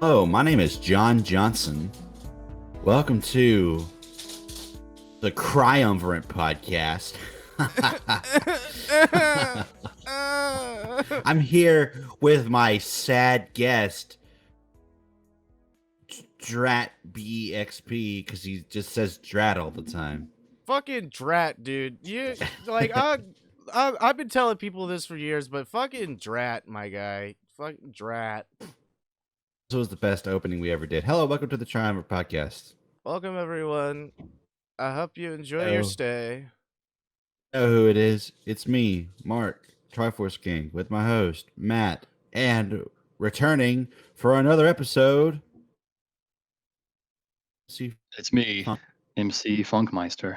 Hello, my name is John Johnson. Welcome to the Triumvirate podcast. I'm here with my sad guest, Drat BXP, because he just says Drat all the time. Fucking Drat, dude. You like I've been telling people this for years, but fucking Drat, my guy. Fucking Drat. This was the best opening we ever did. Hello, welcome to the Triumvirate podcast. Welcome everyone. I hope you enjoy your stay. You know who it is? It's me, Mark, Triforce King, with my host, Matt, and returning for another episode. It's me, MCFunkmeister.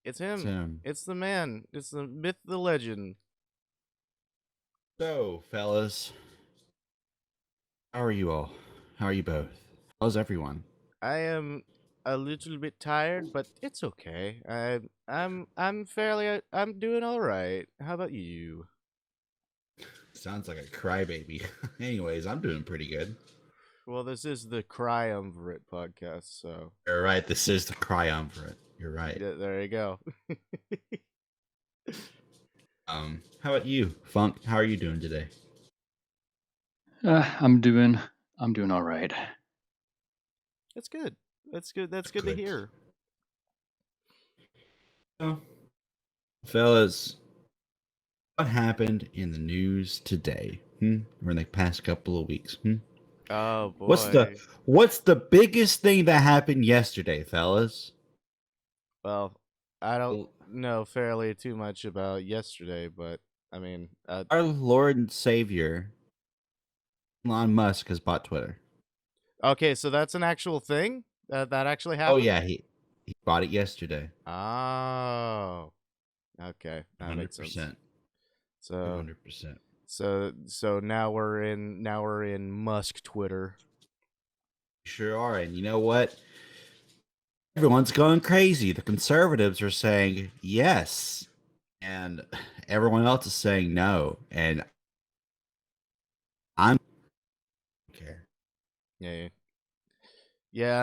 It's him. It's the man. It's the myth, the legend. So, fellas, how are you all? How are you both? How's everyone? I am a little bit tired, but it's okay. I'm doing all right. How about you? Sounds like a crybaby. Anyways, I'm doing pretty good. Well, this is the Triumvirate podcast, so You're right. This is the Triumvirate. You're right. yeah, there you go. How about you, Funk? How are you doing today? I'm doing all right. That's good. That's good. That's good to hear. So, fellas, what happened in the news today? Or in the past couple of weeks? Oh boy. What's the biggest thing that happened yesterday, fellas? Well, I don't know fairly too much about yesterday, but I mean, our Lord and Savior, Elon Musk, has bought Twitter. Okay, so that's an actual thing that actually happened. Oh yeah, he bought it yesterday. Oh, okay, that 100%. makes sense. So 100%. So now we're in Musk Twitter. Sure are, and you know what? Everyone's going crazy. The conservatives are saying yes, and everyone else is saying no. And I'm care. Yeah.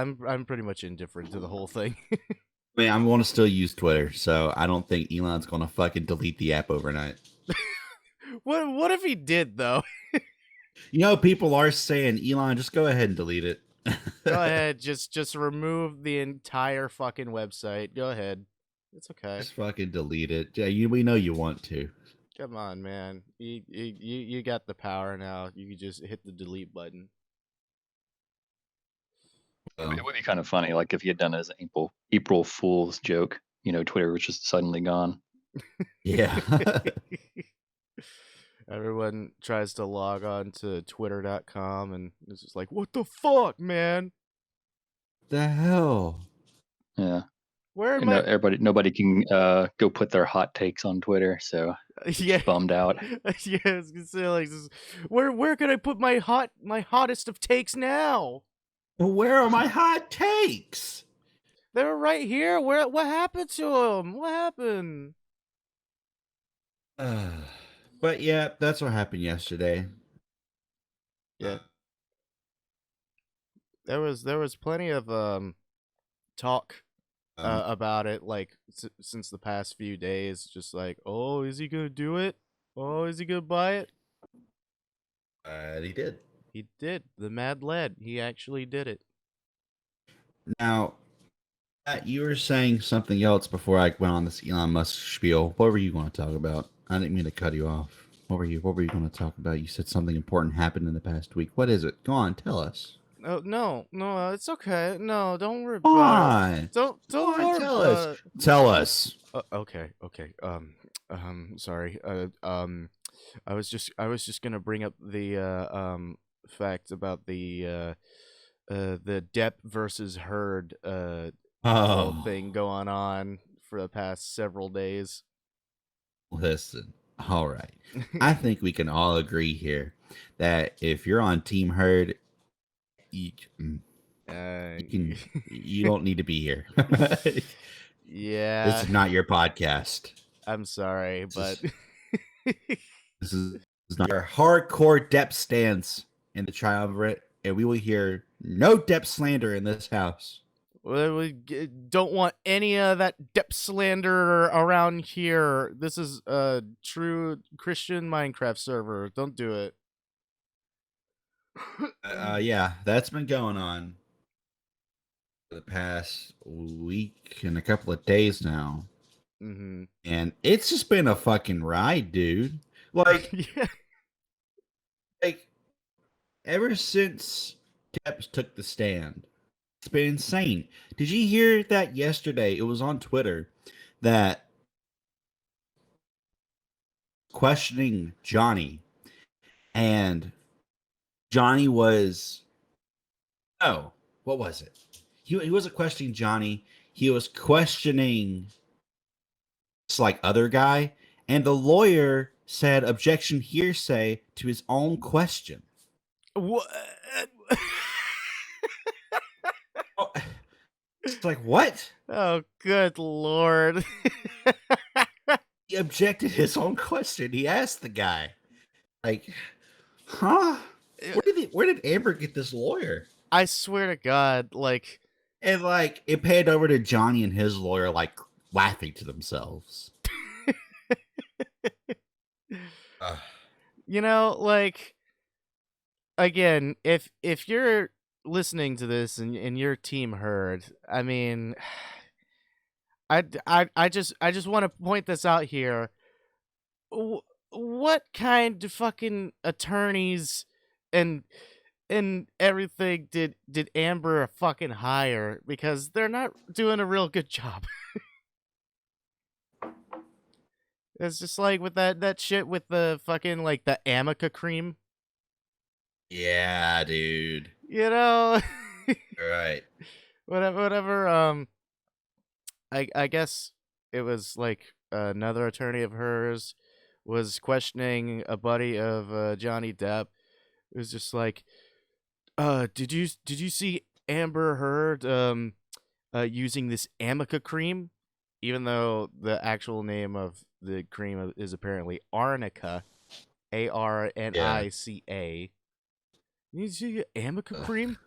I'm pretty much indifferent to the whole thing. I mean, I'm going to still use Twitter, so I don't think Elon's going to fucking delete the app overnight. What if he did though? You know, people are saying, Elon, just go ahead and delete it. Go ahead, just remove the entire fucking website. Go ahead, it's okay. Just fucking delete it. Yeah, we know you want to. Come on, man. You got the power now. You can just hit the delete button. It would be kind of funny, like if he had done his April Fool's joke. You know, Twitter was just suddenly gone. Yeah. Everyone tries to log on to twitter.com and it's just like, what the fuck, man? The hell? Yeah. Where am I? Nobody can go put their hot takes on Twitter, so yeah, bummed out. Yeah, I was gonna say, like, where can I put my hottest of takes now? Where are my hot takes? They're right here. What happened to them? What happened? But yeah, that's what happened yesterday. Yeah. There was plenty of talk about it, like since the past few days. Just like, oh, is he gonna do it? Oh, is he gonna buy it? He did. He did. The Mad Lad. He actually did it. Now, you were saying something else before I went on this Elon Musk spiel. What were you going to talk about? I didn't mean to cut you off. What were you going to talk about? You said something important happened in the past week. What is it? Go on, tell us. Oh no, it's okay. No, don't worry about it. Don't worry. Tell us. Okay. Sorry. I was just gonna bring up the fact about the Depp versus Heard whole thing going on for the past several days. Listen, all right. I think we can all agree here that if you're on Team Heard, you don't need to be here. Yeah, this is not your podcast. I'm sorry, but this is not your hardcore Depp stance in the Triumvirate. and we will hear no Depp slander in this house. We don't want any of that Depp slander around here. This is a true Christian Minecraft server. Don't do it. Yeah, that's been going on for the past week and a couple of days now. Mm-hmm. And it's just been a fucking ride, dude. Like, Yeah. like ever since Depp took the stand, it's been insane. Did you hear that yesterday? It was on Twitter that questioning Johnny, and Johnny was what was it? He wasn't questioning Johnny. He was questioning this like other guy, and the lawyer said objection hearsay to his own question. What? Oh, it's like, what? Oh, good lord. He objected his own question. He asked the guy, like, huh? Where did Amber get this lawyer? I swear to God, like, And like it panned over to Johnny and his lawyer, like laughing to themselves. you know, like, again, if you're listening to this and your team heard, I mean, I just want to point this out here. What kind of fucking attorneys and everything did Amber fucking hire? Because they're not doing a real good job. It's just like with that shit with the fucking like the Amica cream. Yeah, dude. You know, Right. whatever. I guess it was like another attorney of hers was questioning a buddy of Johnny Depp. It was just like, did you see Amber Heard using this Amica cream, even though the actual name of the cream is apparently Arnica, Arnica. You see Amica cream?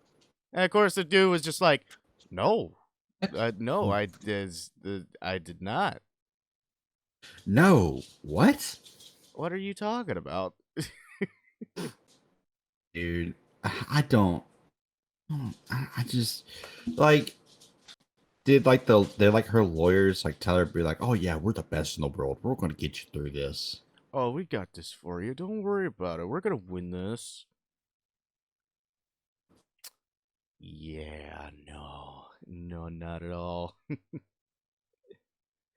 And of course, the dude was just like, "No, no, I did not." No, what? What are you talking about? Dude, I don't. I just like did like her lawyers like tell her be like, oh yeah, we're the best in the world. We're gonna get you through this. Oh, we got this for you. Don't worry about it. We're gonna win this. Yeah, no, not at all.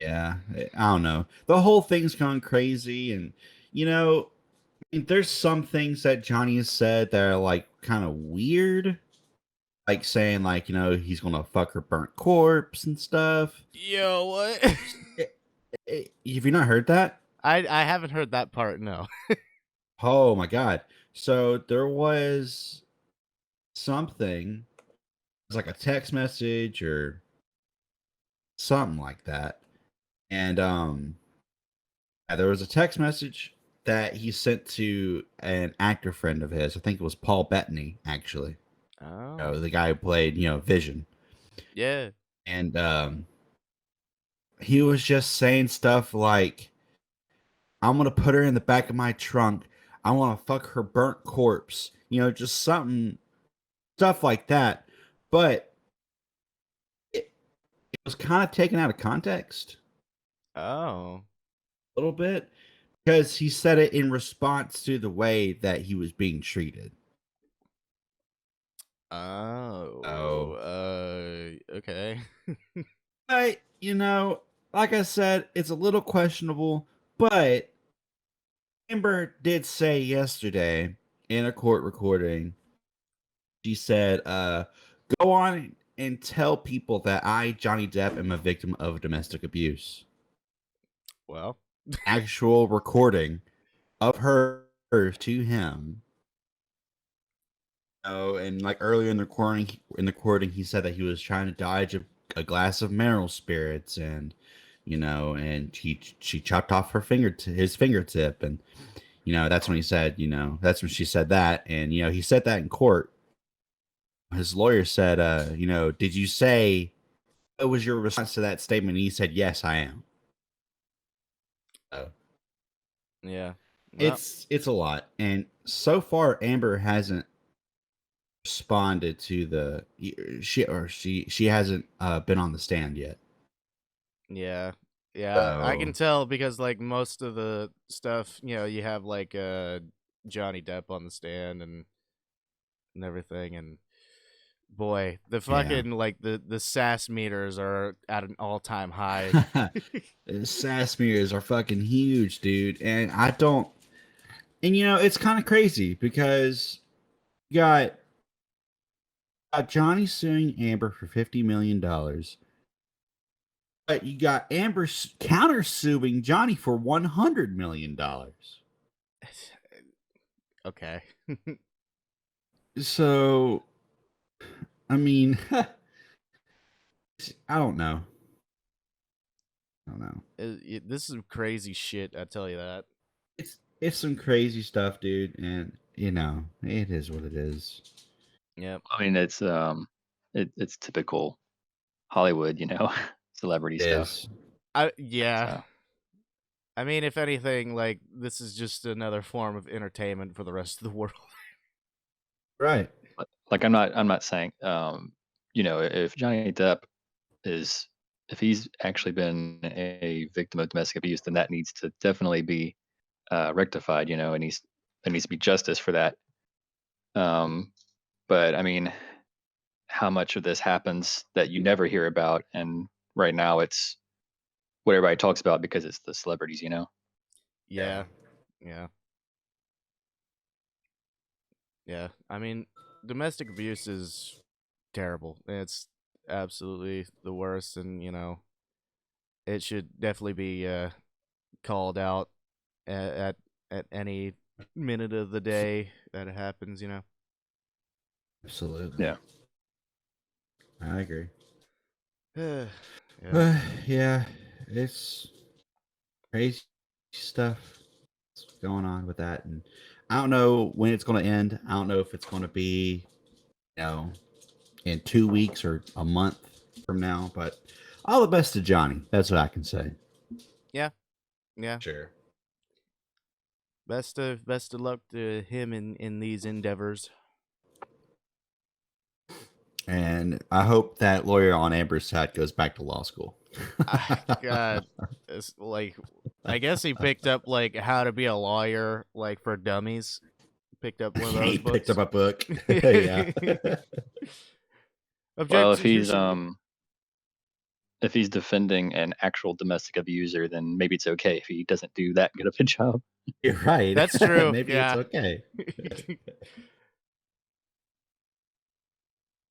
Yeah, I don't know. The whole thing's gone crazy, and you know, I mean, there's some things that Johnny has said that are like kind of weird, like saying like he's gonna fuck her burnt corpse and stuff. Yo, what? Have you not heard that? I haven't heard that part. No. Oh my god! So there was something, it was like a text message or something like that, and yeah, there was a text message that he sent to an actor friend of his. I think it was Paul Bettany, actually. Oh. The guy who played, Vision. Yeah. And he was just saying stuff like, I'm going to put her in the back of my trunk. I want to fuck her burnt corpse. Just stuff like that. But it was kind of taken out of context. Oh. A little bit. Because he said it in response to the way that he was being treated. Oh. Okay. But, like I said, it's a little questionable, but Amber did say yesterday in a court recording, she said, go on and tell people that I, Johnny Depp, am a victim of domestic abuse. Well. Actual recording of her to him. Oh, and like earlier in the recording, he said that he was trying to dodge a glass of mineral spirits, and and she chopped off his fingertip, and that's when he said, that's when she said that, and he said that in court, his lawyer said, you know, did you say what was your response to that statement? And he said, yes, I am. So Yeah. Well, it's a lot. And so far, Amber hasn't responded to the she hasn't been on the stand yet. yeah. Yeah, I can So tell because like most of the stuff, you know, you have like Johnny Depp on the stand and everything, and boy, the yeah. fucking like the sass meters are at an all-time high. Sass mirrors are fucking huge, dude. And I don't and you know, it's kind of crazy because you got Johnny suing Amber for $50 million. But you got Amber counter suing Johnny for $100 million. Okay. So, I mean, I don't know. I don't know. This is some crazy shit, I tell you that. It's some crazy stuff, dude, and you know, it is what it is. Yep. I mean, it's typical Hollywood, you know, celebrity It stuff. is. Yeah. So, I mean, if anything, like this is just another form of entertainment for the rest of the world. Right. like I'm not saying, you know, if Johnny Depp is if he's actually been a victim of domestic abuse, then that needs to definitely be rectified, you know, and there needs to be justice for that. But I mean, how much of this happens that you never hear about, and right now it's what everybody talks about because it's the celebrities, you know. Yeah. Yeah. Yeah. I mean, domestic abuse is terrible. It's absolutely the worst, and you know, it should definitely be called out at at any minute of the day that it happens. You know. Absolutely. Yeah. I agree. Yeah. Yeah, it's crazy stuff going on with that, and I don't know when it's going to end. I don't know if it's going to be, you know, in 2 weeks or a month from now. But all the best to Johnny. That's what I can say. Yeah. Yeah. Sure. Best of luck to him in these endeavors. And I hope that lawyer on Amber's side goes back to law school. God, it's like I guess he picked up like how to be a lawyer like for dummies. Picked up one of those He picked up books. a book. Yeah. Well, Objection. Here's some. if he's defending an actual domestic abuser, then maybe it's okay if he doesn't do that good of a job. You're right. That's true. Maybe it's Yeah. okay.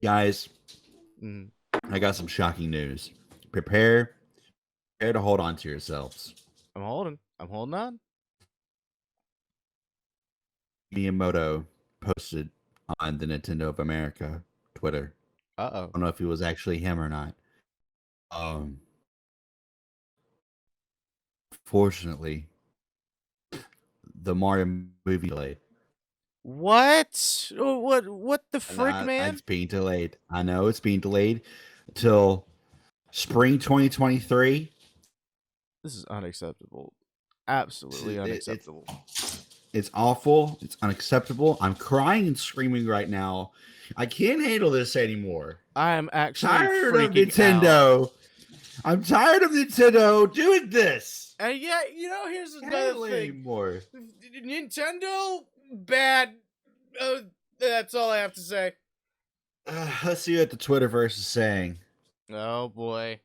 Guys, Mm. I got some shocking news. Prepare to hold on to yourselves. I'm holding on. Miyamoto posted on the Nintendo of America Twitter. I Uh don't know if it was actually him or not. Fortunately, the Mario movie delayed. What? What the frick, man? It's being delayed. I know it's being delayed till spring 2023. This is unacceptable. Absolutely unacceptable. It's awful. It's unacceptable. I'm crying and screaming right now. I can't handle this anymore. I am actually Tired of freaking Nintendo. out. I'm tired of Nintendo doing this. And yeah, you know, here's another thing. Anymore. Nintendo, bad. That's all I have to say. Let's see what the Twitterverse is saying. Oh boy.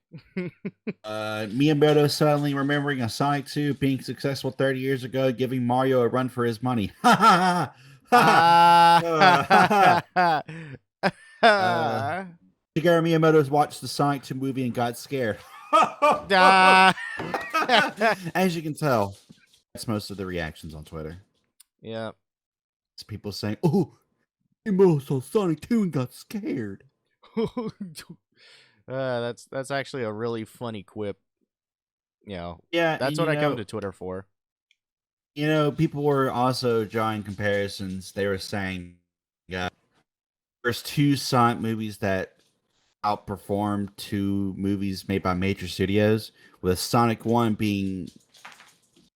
Miyamoto suddenly remembering a Sonic 2 being successful 30 years ago, giving Mario a run for his money. Ha ha ha! Shigeru Miyamoto watched the Sonic 2 movie and got scared. As you can tell, that's most of the reactions on Twitter. Yeah. It's people saying, "Oh, Miyamoto saw Sonic 2 and got scared." That's actually a really funny quip. You know, Yeah, that's what I come to Twitter for. You know, people were also drawing comparisons. They were saying, there's 2 Sonic movies that outperformed 2 movies made by major studios, with Sonic 1 being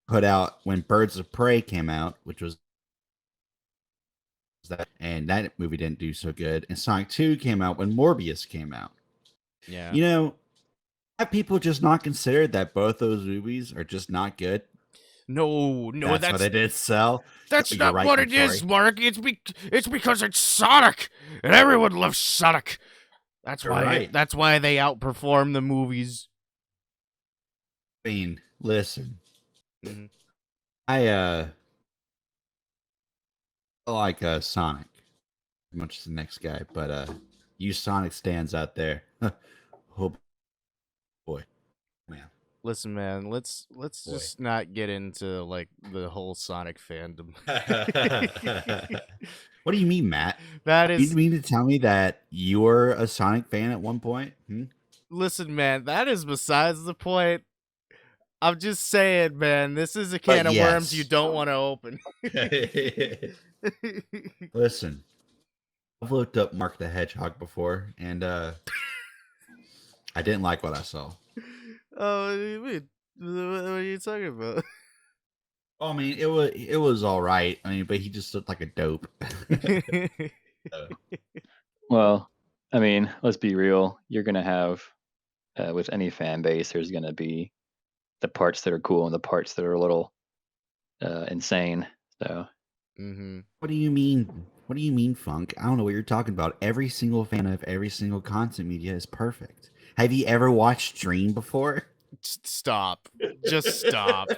put out when Birds of Prey came out, which was that, and that movie didn't do so good, and Sonic 2 came out when Morbius came out. Yeah. You know, have people just not considered that both those movies are just not good? No, That's why they didn't sell. That's You're not right, what I'm it is, sorry. Mark. It's because it's Sonic, and everyone loves Sonic. That's You're why. right. That's why they outperform the movies. I mean, listen, Mm-hmm. I like Sonic as much as the next guy, but you Sonic stands out there. Oh boy, man. Listen, man. Let's Boy. just not get into like the whole Sonic fandom. What do you mean, Matt? That You is. mean to tell me that you were a Sonic fan at one point? Listen, man. That is besides the point. I'm just saying, man. This is a can But of worms you yes. don't want to open. Listen, I've looked up Mark the Hedgehog before, and I didn't like what I saw. Oh, what do you mean? What are you talking about? I mean, it was all right. I mean, but he just looked like a dope. Well, I mean, let's be real. You're gonna have with any fan base, there's gonna be the parts that are cool and the parts that are a little insane. So Mm-hmm. What do you mean? What do you mean, Funk? I don't know what you're talking about. Every single fan of every single content media is perfect. Have you ever watched Dream before? Stop. Just stop.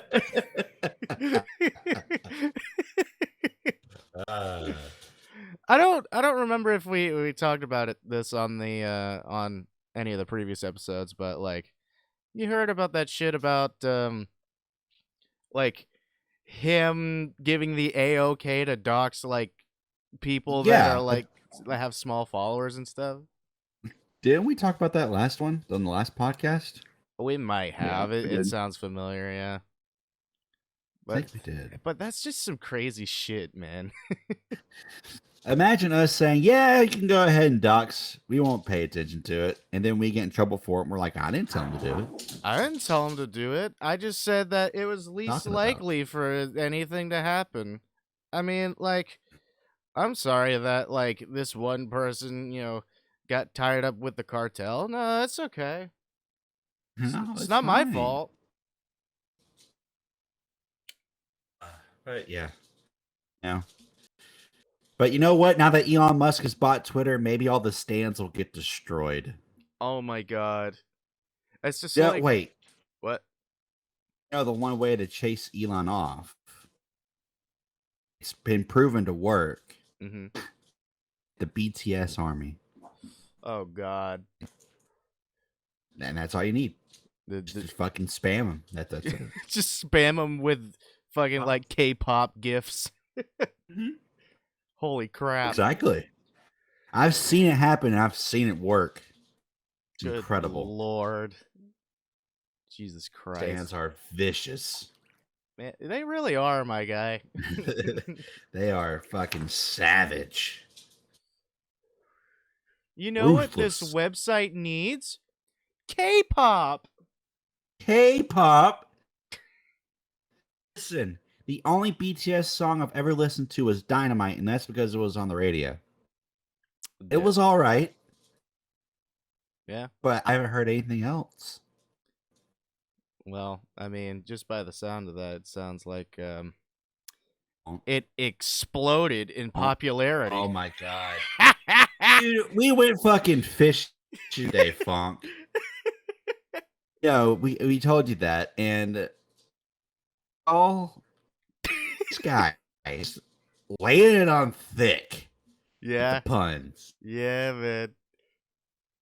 I don't remember if we talked about this on the on any of the previous episodes, but like you heard about that shit about like him giving the A-OK to dox like people that are like that have small followers and stuff. Didn't we talk about that last one on the last podcast? We might have. we It did. sounds familiar, yeah. I think we did. But that's just some crazy shit, man. Imagine us saying, "Yeah, you can go ahead and dox. We won't pay attention to it," and then we get in trouble for it. And we're like, "I didn't tell him to do it." I didn't tell him to do it. I just said that it was least Talking about. likely for anything to happen. I mean, like, I'm sorry that like this one person, got tied up with the cartel. No, that's okay. No, It's not my fine. fault. But yeah. But you know what? Now that Elon Musk has bought Twitter, maybe all the stands will get destroyed. Oh my god. It's just Yeah, like wait. what? The one way to chase Elon off. It's been proven to work. Mm-hmm. The BTS army. Oh god. And that's all you need. Just fucking spam them. That's it. Just spam them with fucking like K-pop gifs. Mm-hmm. Holy crap. Exactly. I've seen it happen. And I've seen it work. It's Good incredible. Lord. Jesus Christ. Stands are vicious. Man, they really are, my guy. They are fucking savage. You know what Ruthless. this website needs? K-pop. K-pop. Listen, the only BTS song I've ever listened to was Dynamite, and that's because it was on the radio. It was all right. Yeah. But I haven't heard anything else. Well, I mean, just by the sound of that, it sounds like it exploded in popularity. Oh my god. Dude, we went fucking fish today, Funk. We told you that, and all these guys laying it on thick. Yeah. With the puns. Yeah, man.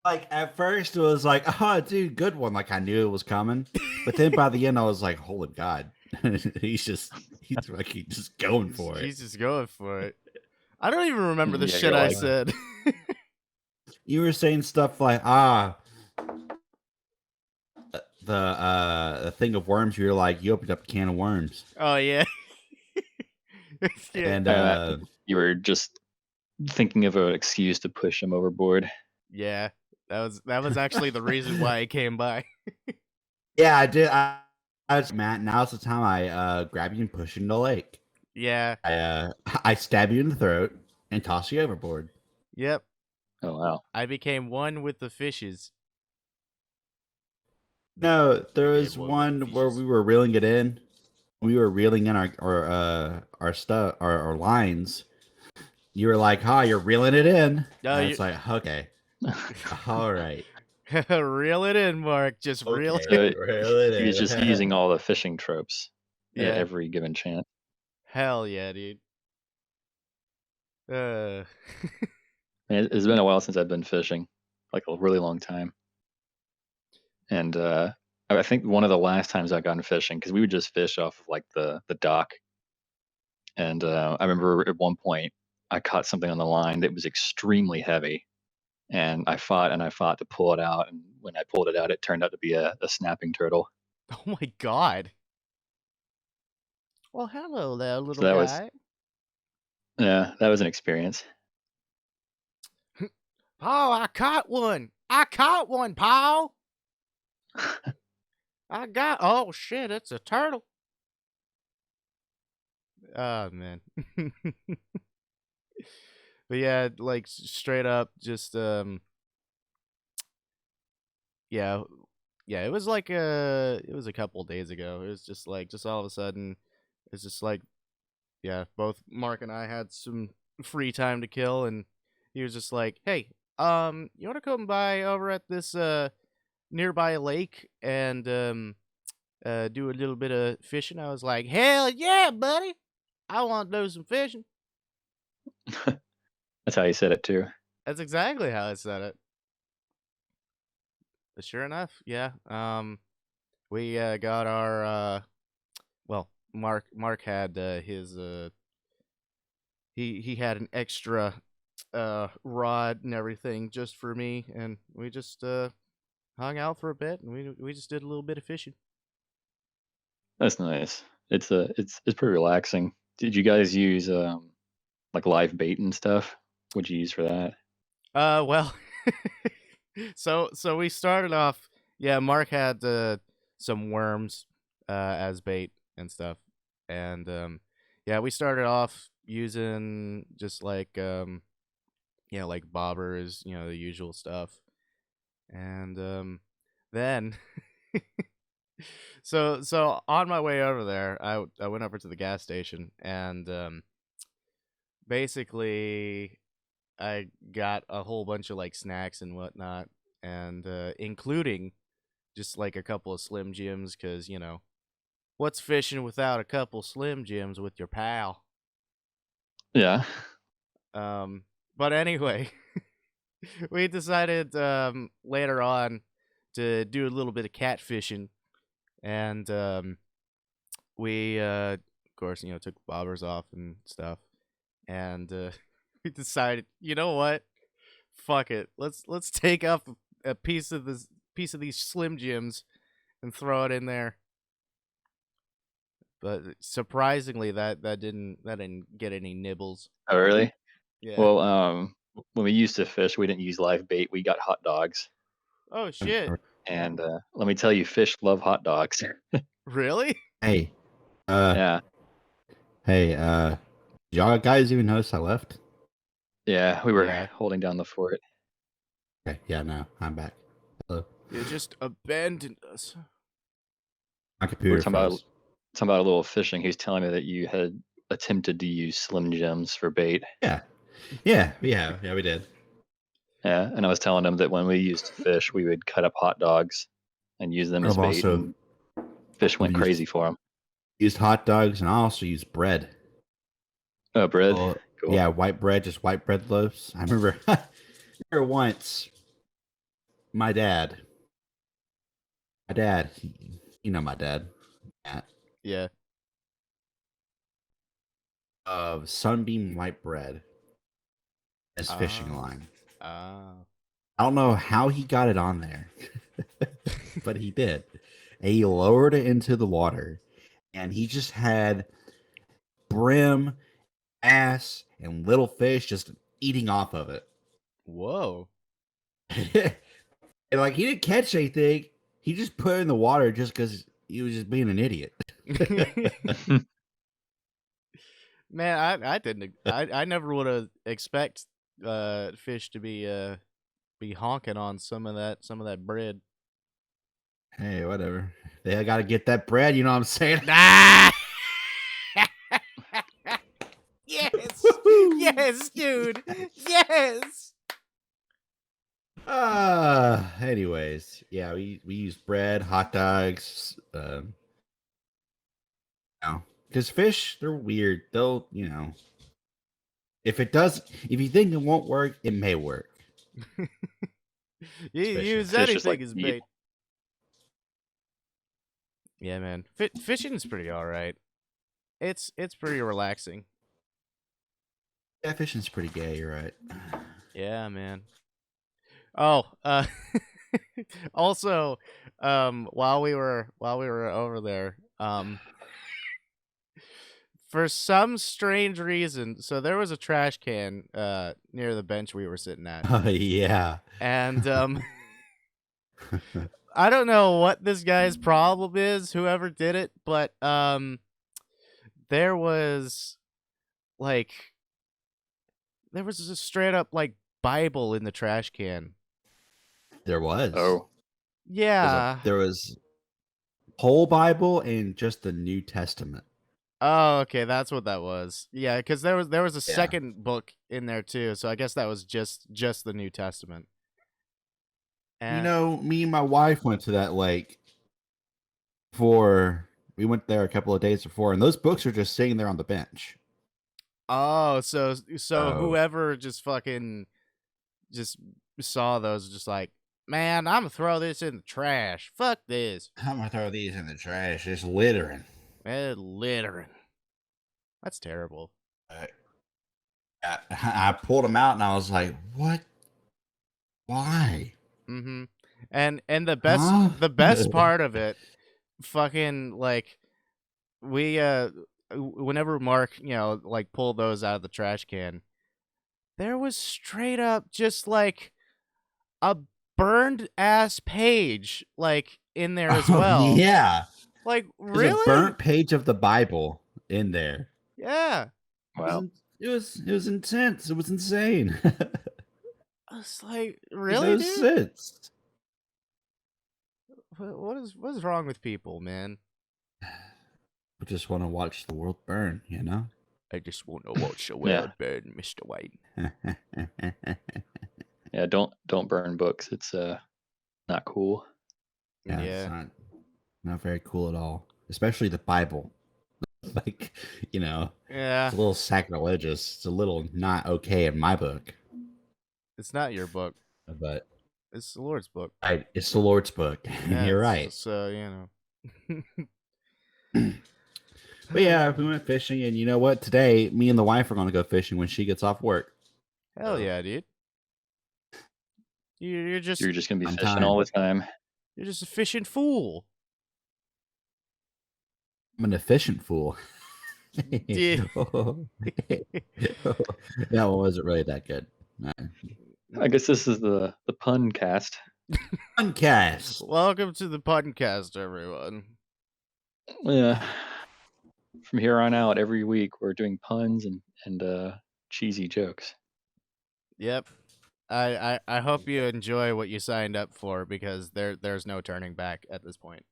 Like, at first it was like, oh, dude, good one. Like, I knew it was coming. But then by the end, I was like, holy God. he's fucking just going for it. He's just going for it. I don't even remember the shit I said. You were saying stuff like, the thing of worms. You're like, you opened up a can of worms. Oh, yeah. And you were just thinking of an excuse to push him overboard. Yeah, that was actually the reason why I came by. Yeah, I did. I was Matt. Now's the time I grab you and push you in the lake. Yeah. I stab you in the throat and toss you overboard. Yep. Oh wow. I became one with the fishes. No, there Yeah, was one with one the where fishes. we were reeling it in. We were reeling in our stuff, our lines. You were like, "Hi, you're reeling it in." No, And you it's like, okay, all right, reel it in, Mark. Just reel okay, it. So reel it he was in. just using all the fishing tropes at Yeah. every given chance. Hell yeah, dude. Man, it's been a while since I've been fishing, like a really long time. And I think one of the last times I've gone fishing, because we would just fish off of like the dock. And I remember at one point I caught something on the line that was extremely heavy, and I fought to pull it out. And when I pulled it out, it turned out to be a snapping turtle. Oh my god. Well, hello there, So little that was, guy. yeah, that was an experience. Paul, I caught one. I caught one, Paul. Oh shit, it's a turtle. Oh man. But yeah, like straight up just yeah. Yeah, it was like it was a couple days ago. It was just like just all of a sudden it's just like yeah, both Mark and I had some free time to kill and he was just like, "Hey, you want to come by over at this nearby lake and do a little bit of fishing?" I was like, "Hell yeah, buddy. I want to do some fishing." That's how you said it too. That's exactly how I said it. But sure enough, yeah. We got our well, Mark had his he had an extra rod and everything just for me, and we just hung out for a bit and we just did a little bit of fishing. That's nice. It's pretty relaxing. Did you guys use like live bait and stuff? What'd you use for that? Well, so we started off. Yeah, Mark had some worms as bait and stuff, and yeah, we started off using just like like bobbers, the usual stuff, and then so on my way over there, I went over to the gas station and basically I got a whole bunch of like snacks and whatnot, and including just like a couple of Slim Jims, because what's fishing without a couple Slim Jims with your pal? Yeah. But anyway, we decided later on to do a little bit of catfishing, and we of course took the bobbers off and stuff, and we decided, you know what? Fuck it. Let's take off a piece of these Slim Jims and throw it in there. But surprisingly, that didn't get any nibbles. Oh, really? Yeah. Well, when we used to fish, we didn't use live bait. We got hot dogs. Oh shit. And let me tell you, fish love hot dogs. Really? Hey, Yeah. hey, y'all guys even notice I left? Yeah, we were Yeah. holding down the fort. Okay, yeah, no, I'm back. Hello. You just abandoned us. My We computer were talking about froze. a little fishing. He was telling me that you had attempted to use Slim Jims for bait. Yeah, we did. Yeah, and I was telling him that when we used to fish, we would cut up hot dogs and use them as I've bait, also and fish went used- crazy for them. used hot dogs, and I also used bread. Oh, bread. Oh, Cool. yeah, white bread, just white bread loaves. I remember, once, my dad, my dad, Matt, Yeah. of Sunbeam white bread as fishing Ah. line. Ah. I don't know how he got it on there, but he did. And he lowered it into the water, and he just had brim, ass, and little fish just eating off of it. Whoa. And like he didn't catch anything. He just put it in the water just because he was just being an idiot. Man, I didn't. I never would have expect fish to be honking on some of that bread. Hey, whatever. They got to get that bread. You know what I'm saying? Ah! Yes, yes, dude, yes. Anyways, yeah, we use bread, hot dogs, because fish, they're weird. They'll, if you think it won't work, it may work. You Fishing. use Fish is anything like as meat. bait. Yeah, man. Fishing's pretty all right. It's pretty relaxing. Yeah, fishing's pretty gay. You're right. Yeah, man. Oh, also, while we were over there, for some strange reason, so there was a trash can near the bench we were sitting at, Oh yeah. and I don't know what this guy's problem is, whoever did it, but there was a straight up like Bible in the trash can. There was. Oh, Yeah. There was whole Bible and just the New Testament. Oh, okay, that's what that was. Yeah, because there was a Yeah. second book in there too, so I guess that was just the New Testament. And Me and my wife went to that lake we went there a couple of days before, and those books are just sitting there on the bench. oh, so Oh. whoever just fucking just saw those, just like, man, I'm gonna throw this in the trash. Fuck this. I'm gonna throw these in the trash. It's littering. Littering. That's terrible. I pulled them out and I was like, "What? Why?" Mm-hmm. And the best part of it, fucking like, we whenever Mark like pulled those out of the trash can, there was straight up just like a burned ass page like in there as well. Yeah. Like, There's really? a burnt page of the Bible in there. Yeah. wow. It was intense. It was insane. I was like, really, no dude? sense. What is wrong with people, man? We just want to watch the world burn, I just want to watch the Yeah. world burn, Mr. Wayne. Yeah, don't burn books. It's not cool. Yeah, Yeah. it's not very cool at all. Especially the Bible. Like, Yeah. it's a little sacrilegious. It's a little not okay in my book. It's not your book. But It's the Lord's book. it's the Lord's book. Yeah, You're right. So, But yeah, we went fishing, and you know what? Today, me and the wife are going to go fishing when she gets off work. Hell yeah, dude. You're just You're just gonna be On fishing time. all the time. you're just a fishing fool. I'm an efficient fool. Yeah. That one wasn't really that good. I guess this is the pun cast. Uncast. Welcome to the podcast, everyone. Yeah. From here on out, every week we're doing puns and cheesy jokes. Yep. I hope you enjoy what you signed up for, because there's no turning back at this point.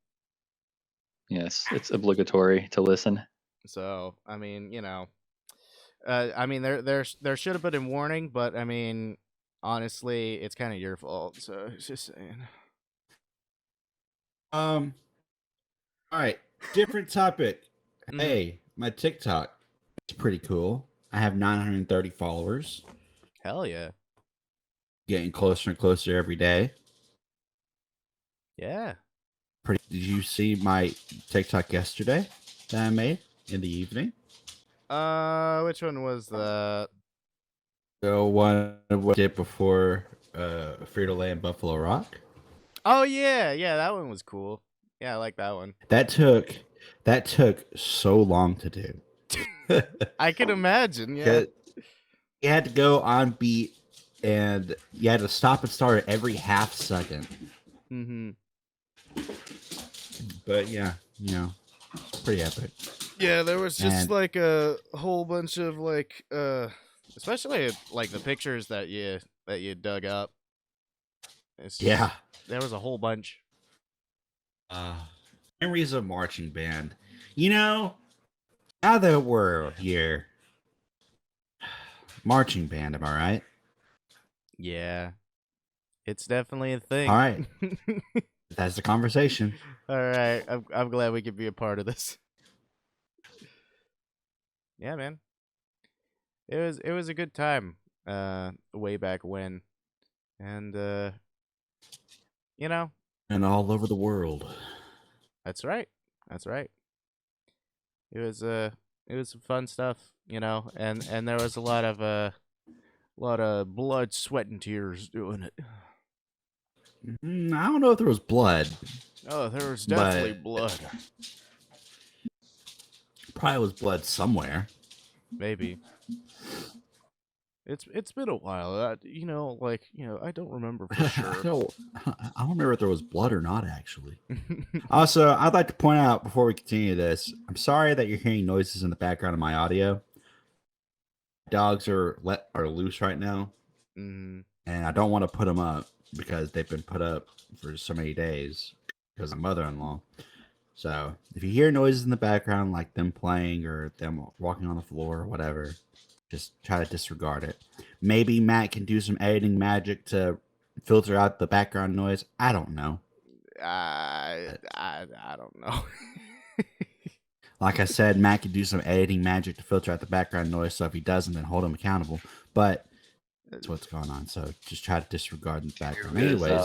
Yes, it's obligatory to listen. So, I mean, there should have been a warning, but I mean, honestly, it's kind of your fault. So, just saying. All right, different topic. Mhm. Hey, my TikTok is pretty cool. I have 930 followers. Hell yeah. Getting closer and closer every day. Yeah. Did you see my TikTok yesterday that I made in the evening? Which one was that? The one we did before Frito-Lay and Buffalo Rock. Oh yeah, that one was cool. Yeah, I like that one. That took so long to do. I can imagine. Yeah. You had to go on beat, and you had to stop and start at every half second. Mm-hmm. But yeah, pretty epic. Yeah, there was just And like a whole bunch of like especially like the pictures that you dug up. It's yeah, just, there was a whole bunch. memories of marching band. Now that we're here, marching band, am I right? Yeah. It's definitely a thing. All right, that's the conversation. All right. I'm glad we could be a part of this. Yeah, man. It was a good time way back when. And you know, And all over the world. that's right. That's right. It was some fun stuff, and there was a lot of blood, sweat and tears doing it. I don't know if there was blood, Oh, there was definitely but blood. probably was blood somewhere. Maybe. It's been a while. I don't remember for I sure. don't remember if there was blood or not, actually. Also, I'd like to point out before we continue this, I'm sorry that you're hearing noises in the background of my audio. Dogs are loose right now, Mm. and I don't want to put them up because they've been put up for so many days because of mother-in-law. So if you hear noises in the background, like them playing or them walking on the floor or whatever, just try to disregard it. Maybe Matt can do some editing magic to filter out the background noise. I don't know. I don't know. Like I said, Matt can do some editing magic to filter out the background noise. So if he doesn't, then hold him accountable. But that's what's going on. So just try to disregard the background. Anyways,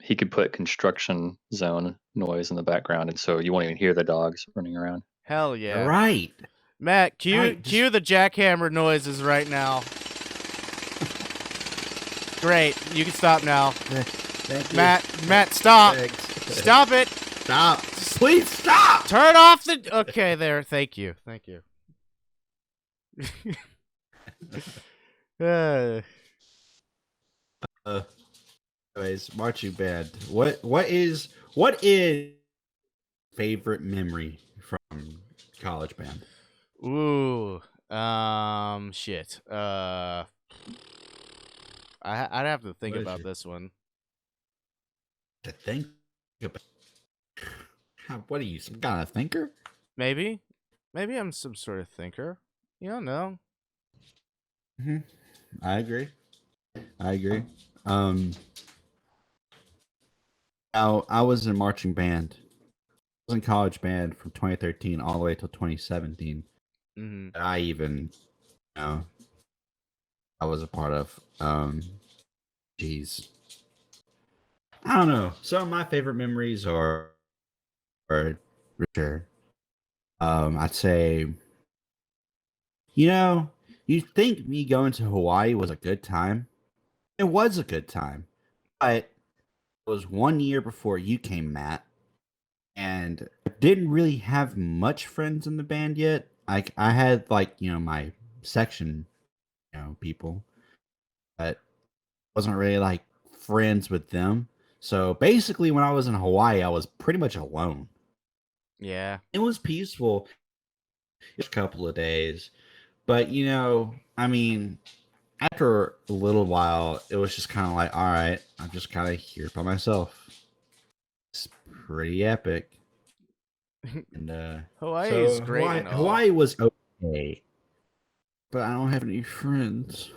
he could put construction zone noise in the background, and so you won't even hear the dogs running around. Hell yeah. right. Matt, cue Right, cue the jackhammer noises right now. Great. You can stop now. Thank you. Matt, stop. Thanks. Stop it. Stop. Please stop. Turn off the Okay, there. Thank you. Thank you. Anyways, marching band. What is favorite memory from college band? Ooh. Shit. I'd have to think What is about it? this one. To think about. What are you, some kind of thinker? Maybe I'm some sort of thinker. You don't know. Mm-hmm. I agree. I was in marching band. I was in college band from 2013 all the way till 2017. Mm-hmm. I even, I was a part of. Geez, I don't know. Some of my favorite memories are richer. I'd say, you'd think me going to Hawaii was a good time. It was a good time, but it was 1 year before you came, Matt, and I didn't really have much friends in the band yet. I had my section, people, but wasn't really like friends with them. So basically, when I was in Hawaii, I was pretty much alone. Yeah. It was peaceful. It was a couple of days, but I mean, after a little while, it was just kind of like, all right, I'm just kind of here by myself. It's pretty epic. And Hawaii so is great and all. Hawaii was okay, but I don't have any friends.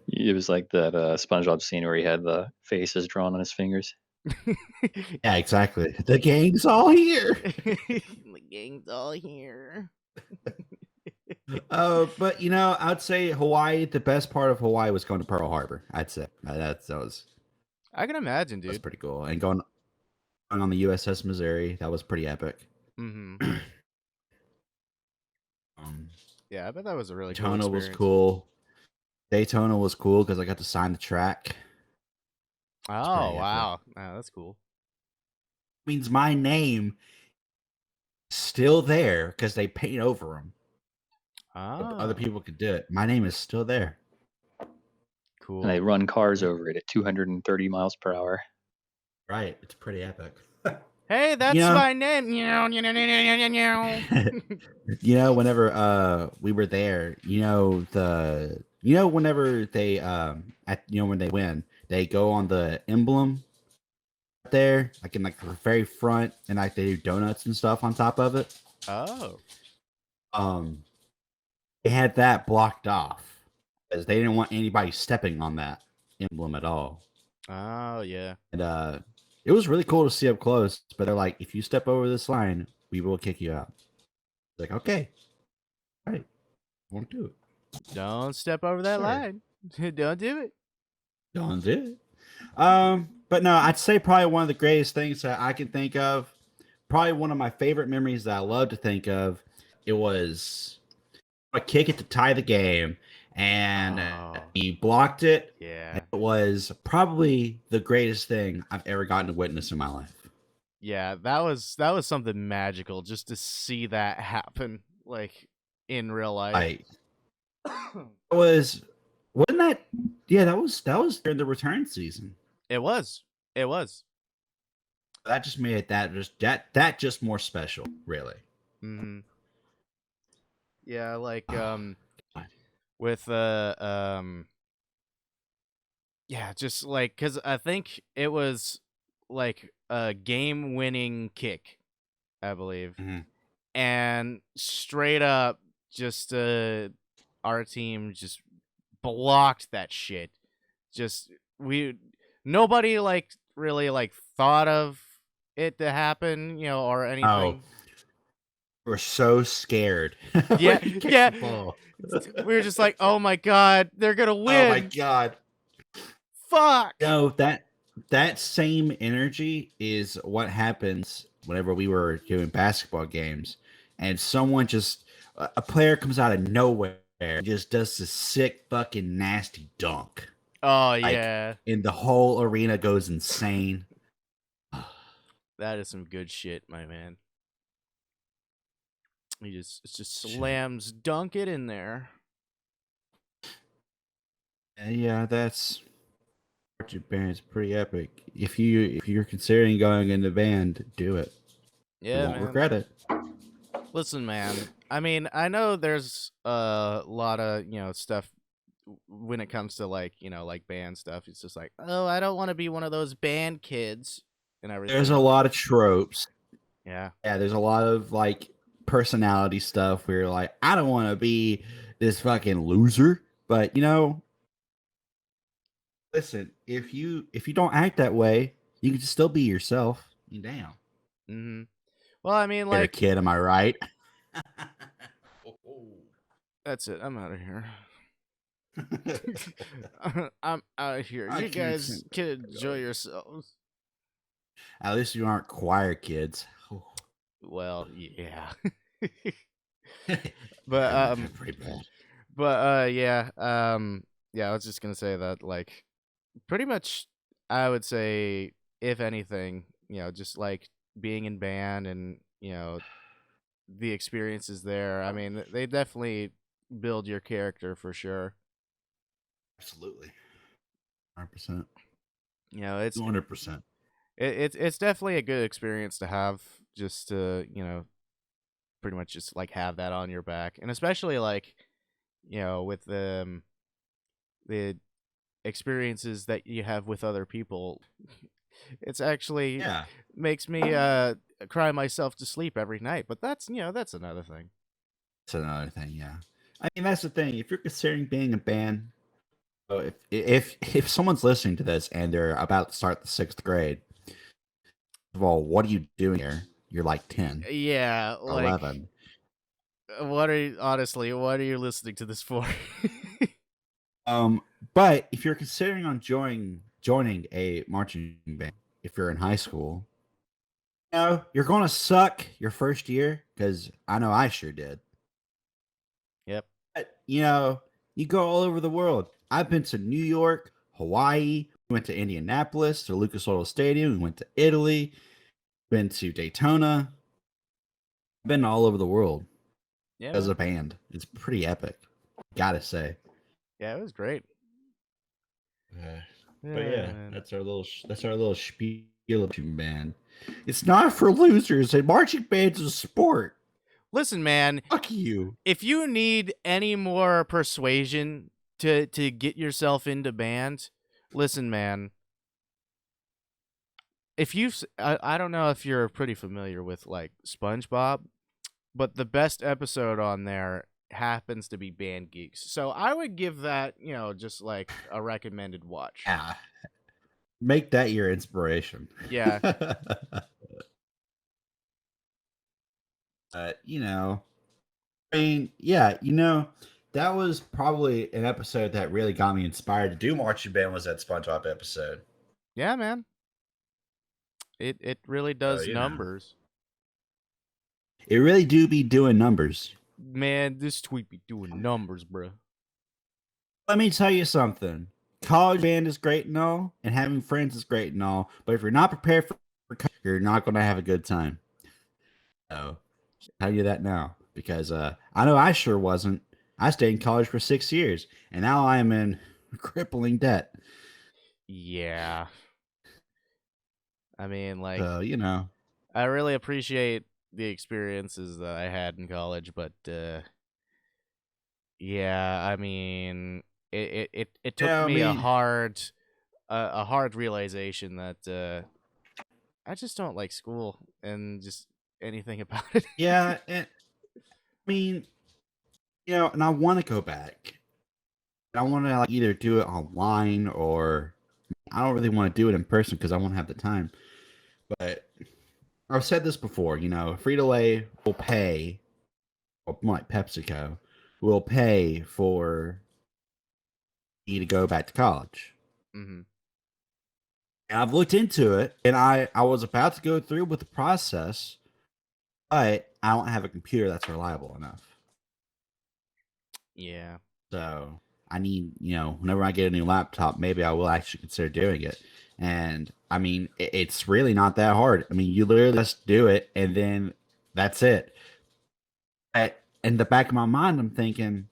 It was like that SpongeBob scene where he had the faces drawn on his fingers. Yeah, exactly. The gang's all here. The gang's all here. But I'd say Hawaii. The best part of Hawaii was going to Pearl Harbor. I'd say that was. I can imagine, That's dude. pretty cool. And going on the USS Missouri, that was pretty epic. Mm-hmm. Yeah, I bet that was a really cool Daytona experience. was cool. Daytona was cool because I got to sign the track. Oh, wow. Oh, that's cool. Means my name is still there because they paint over them. but other Ah, people could do it. My name is still there. And they cool. run cars Yeah. over it at 230 miles per hour. Right. It's pretty epic. Hey, You that's know, my name. Meow, meow, meow, meow, meow, meow. whenever we were there, whenever they when they win, they go on the emblem there, like in like the very front, and like they do donuts and stuff on top of it. Oh. Um, they had that blocked off because they didn't want anybody stepping on that emblem at all. Oh, yeah. And it was really cool to see up close. But they're like, if you step over this line, we will kick you out. Like, okay, all right, won't do it. Don't step over that Sure. line. Don't do it. Don't do it. But no, I'd say probably one of the greatest things that I can think of. Probably one of my favorite memories that I love to think of. It was a kick it to tie the game, and Oh, he blocked it. yeah. It was probably the greatest thing I've ever gotten to witness in my life. Yeah, that was something magical just to see that happen, like, in real life. I wasn't that? Yeah, that was during the return season. It was. It was. That just made it that just more special, really. Mm-hmm. Yeah, like God. with yeah, just like cuz I think it was like a game-winning kick, I believe. Mhm. And straight up just our team just blocked that shit. Just nobody like really like thought of it to happen, or Oh, anything. we're so scared. Yeah, when he kicked yeah. the ball. We were just like, "Oh my god, they're going to win." Oh my god. Fuck. No, that same energy is what happens whenever we were doing basketball games, and someone just a player comes out of nowhere and just does this sick fucking nasty dunk. Oh Like, yeah. and the whole arena goes insane. That is some good shit, my man. He just Shit. slams dunk it in there. Yeah, that's Archie Band is pretty epic. If you're considering going into band, do it. You Yeah, won't man. regret it. Listen, man. I mean, I know there's a lot of, stuff when it comes to like, like band stuff. It's just like, "Oh, I don't want to be one of those band kids," and everything. There's a lot of tropes. Yeah. Yeah, there's a lot of like personality stuff where you're like, I don't want to be this fucking loser. But listen, if you don't act that way, you can still be yourself. Damn. Mhm. Well, I mean, You're a like, kid, am I right? that's it. I'm out of here. I'm out of here. I You can't guys think- can enjoy yourselves. At least you aren't choir kids. Well, yeah. But But pretty bad. yeah, yeah, I was just gonna say that, like, pretty much I would say, if anything, just like being in band and, the experiences there, I mean, they definitely build your character for sure. Absolutely. 100%. It's 200%. it's definitely a good experience to have, just to, pretty much just like have that on your back. And especially like, with the experiences that you have with other people, it's actually Yeah. makes me cry myself to sleep every night. But that's another thing. That's another thing, yeah. I mean, that's the thing. If you're considering being a band, so if someone's listening to this and they're about to start the 6th grade, first of all, what are you doing here? You're like 10 Yeah, or like 11. what are you listening to this for? But if you're considering on joining a marching band, if you're in high school, you're gonna suck your first year, because I know I sure did. Yep. But, you go all over the world. I've been to New York, Hawaii. We went to Indianapolis, to Lucas Oil Stadium. We went to Italy. Been to Daytona. Been all over the world. Yeah, as man. a band. It's pretty epic, gotta say. Yeah, it was great. But Yeah, yeah, man. that's our little spiel of marching band. It's not for losers, and marching band's a sport. Listen, man, Fuck you. if you need any more persuasion to get yourself into band, listen, man. If you've, I don't know if you're pretty familiar with like SpongeBob, but the best episode on there happens to be Band Geeks. So I would give that, just like a recommended watch. Yeah, make that your inspiration. Yeah. I mean, yeah, that was probably an episode that really got me inspired to do marching band. Was that SpongeBob episode? Yeah, man. It really does numbers. It really do be doing numbers. Man, this tweet be doing numbers, bro. Let me tell you something. College band is great and all, and having friends is great and all, but if you're not prepared for you're not going to have a good time. So, tell you that now, because I know I sure wasn't. I stayed in college for 6 years, and now I am in crippling debt. Yeah. I mean, like, So, I really appreciate the experiences that I had in college, but yeah, I mean, it took me a hard realization that I just don't like school and just anything about it. Yeah, and I mean, and I want to go back. I want to like either do it online or I don't really want to do it in person because I won't have the time. But I've said this before, Frito-Lay will pay, or like PepsiCo, will pay for me to go back to college. Mm-hmm. And I've looked into it, and I was about to go through with the process, but I don't have a computer that's reliable enough. Yeah. So I need, whenever I get a new laptop, maybe I will actually consider doing it. And I mean, it's really not that hard. I mean, you literally just do it, and then that's it. In the back of my mind, I'm thinking,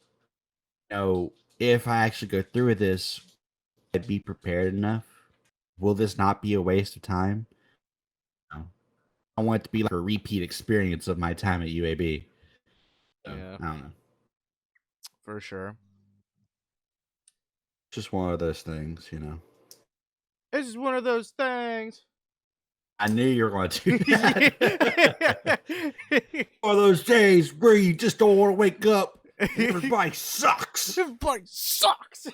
if I actually go through with this, I'd be prepared enough. Will this not be a waste of time? No. I want it to be like a repeat experience of my time at UAB. So, Yeah. I don't know. For sure. Just one of those things, It's just one of those things. I knew you were going to do that. One of those days where you just don't want to wake up. Everybody sucks. Everybody sucks.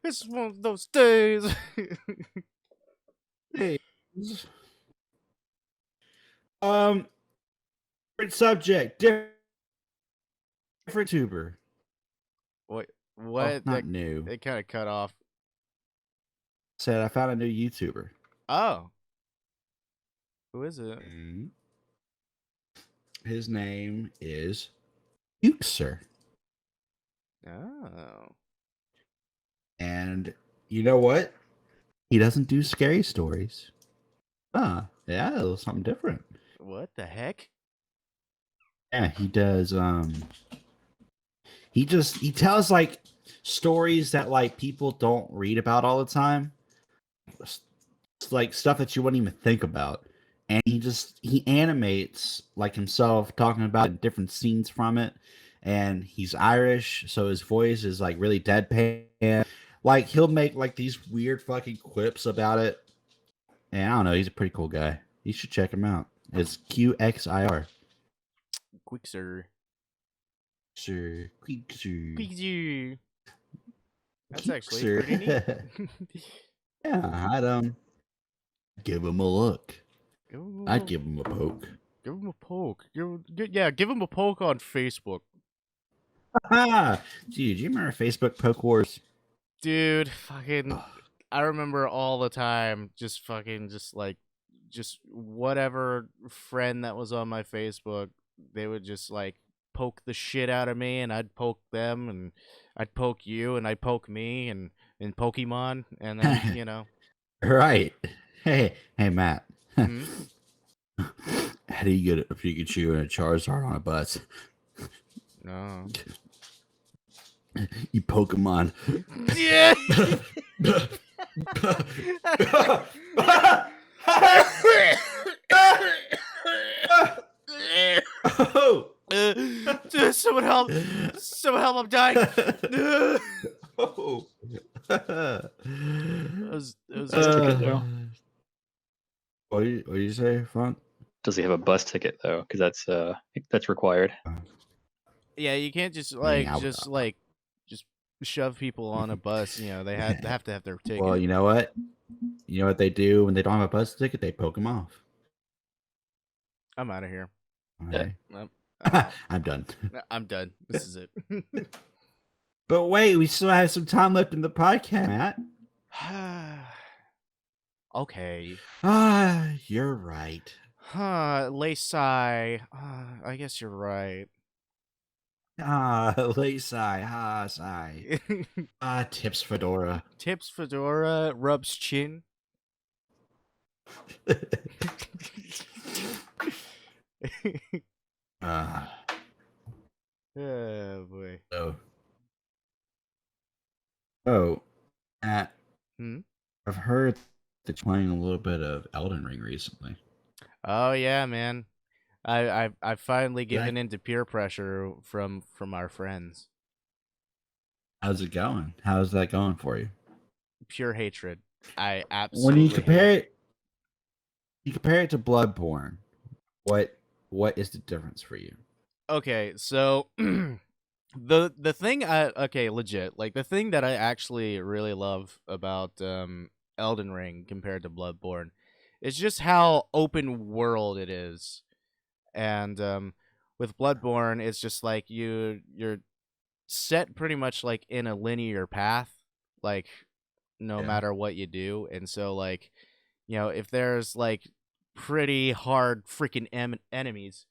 It's one of those days. Hey. Different subject, different tuber. What? Oh, not new. It kind of cut off. Said I found a new YouTuber. Oh. Who is it? His name is Ukser. Oh. And you know what? He doesn't do scary stories. Yeah, it was something different. What the heck? Yeah, he does. He tells like stories that like people don't read about all the time. It's like stuff that you wouldn't even think about. And he animates like himself talking about different scenes from it. And he's Irish, so his voice is like really deadpan. Like he'll make like these weird fucking quips about it. And I don't know, he's a pretty cool guy. You should check him out. It's QXIR. Quixer. Sure. Quixer. That's actually Quixer. pretty neat. Yeah, I'd give him a look. I'd give him a poke. Give him a poke. Give him a poke on Facebook. Dude, do you remember Facebook Poke Wars? Dude, fucking, I remember all the time, just whatever friend that was on my Facebook, they would just like poke the shit out of me, and I'd poke them, and I'd poke you, and I'd poke me, and Pokemon, and then Right. Hey, Matt. Hmm? How do you get a Pikachu and a Charizard on a bus? No. You Pokemon. Yeah. Oh. Someone help! Someone help! I'm dying. Oh. That was Bus ticket, though. What do you say, Funk? Does he have a bus ticket though? Because that's required. Yeah, you can't just I just shove people on a bus. You know, they have to have their ticket. Well, you know what? You know what they do when they don't have a bus ticket? They poke them off. I'm out of here. Okay. I'm, I'm done. I'm done. This is it. But wait, we still have some time left in the podcast, Matt. Okay. You're right. Laysai. I guess you're right. Lay sigh, sigh. Tips Fedora. Tips Fedora rubs chin. Oh boy. Oh, Matt. Hmm? I've heard that you're playing a little bit of Elden Ring recently. Oh yeah, man. I've finally given into peer pressure from our friends. How's it going? How's that going for you? Pure hatred. I absolutely. When you compare it to Bloodborne, what is the difference for you? Okay, so the thing legit, like the thing that I actually really love about Elden Ring compared to Bloodborne is just how open world it is. And with Bloodborne, it's just like you're set pretty much like in a linear path, like no matter what you do. And so like, you know, if there's like pretty hard freaking enemies,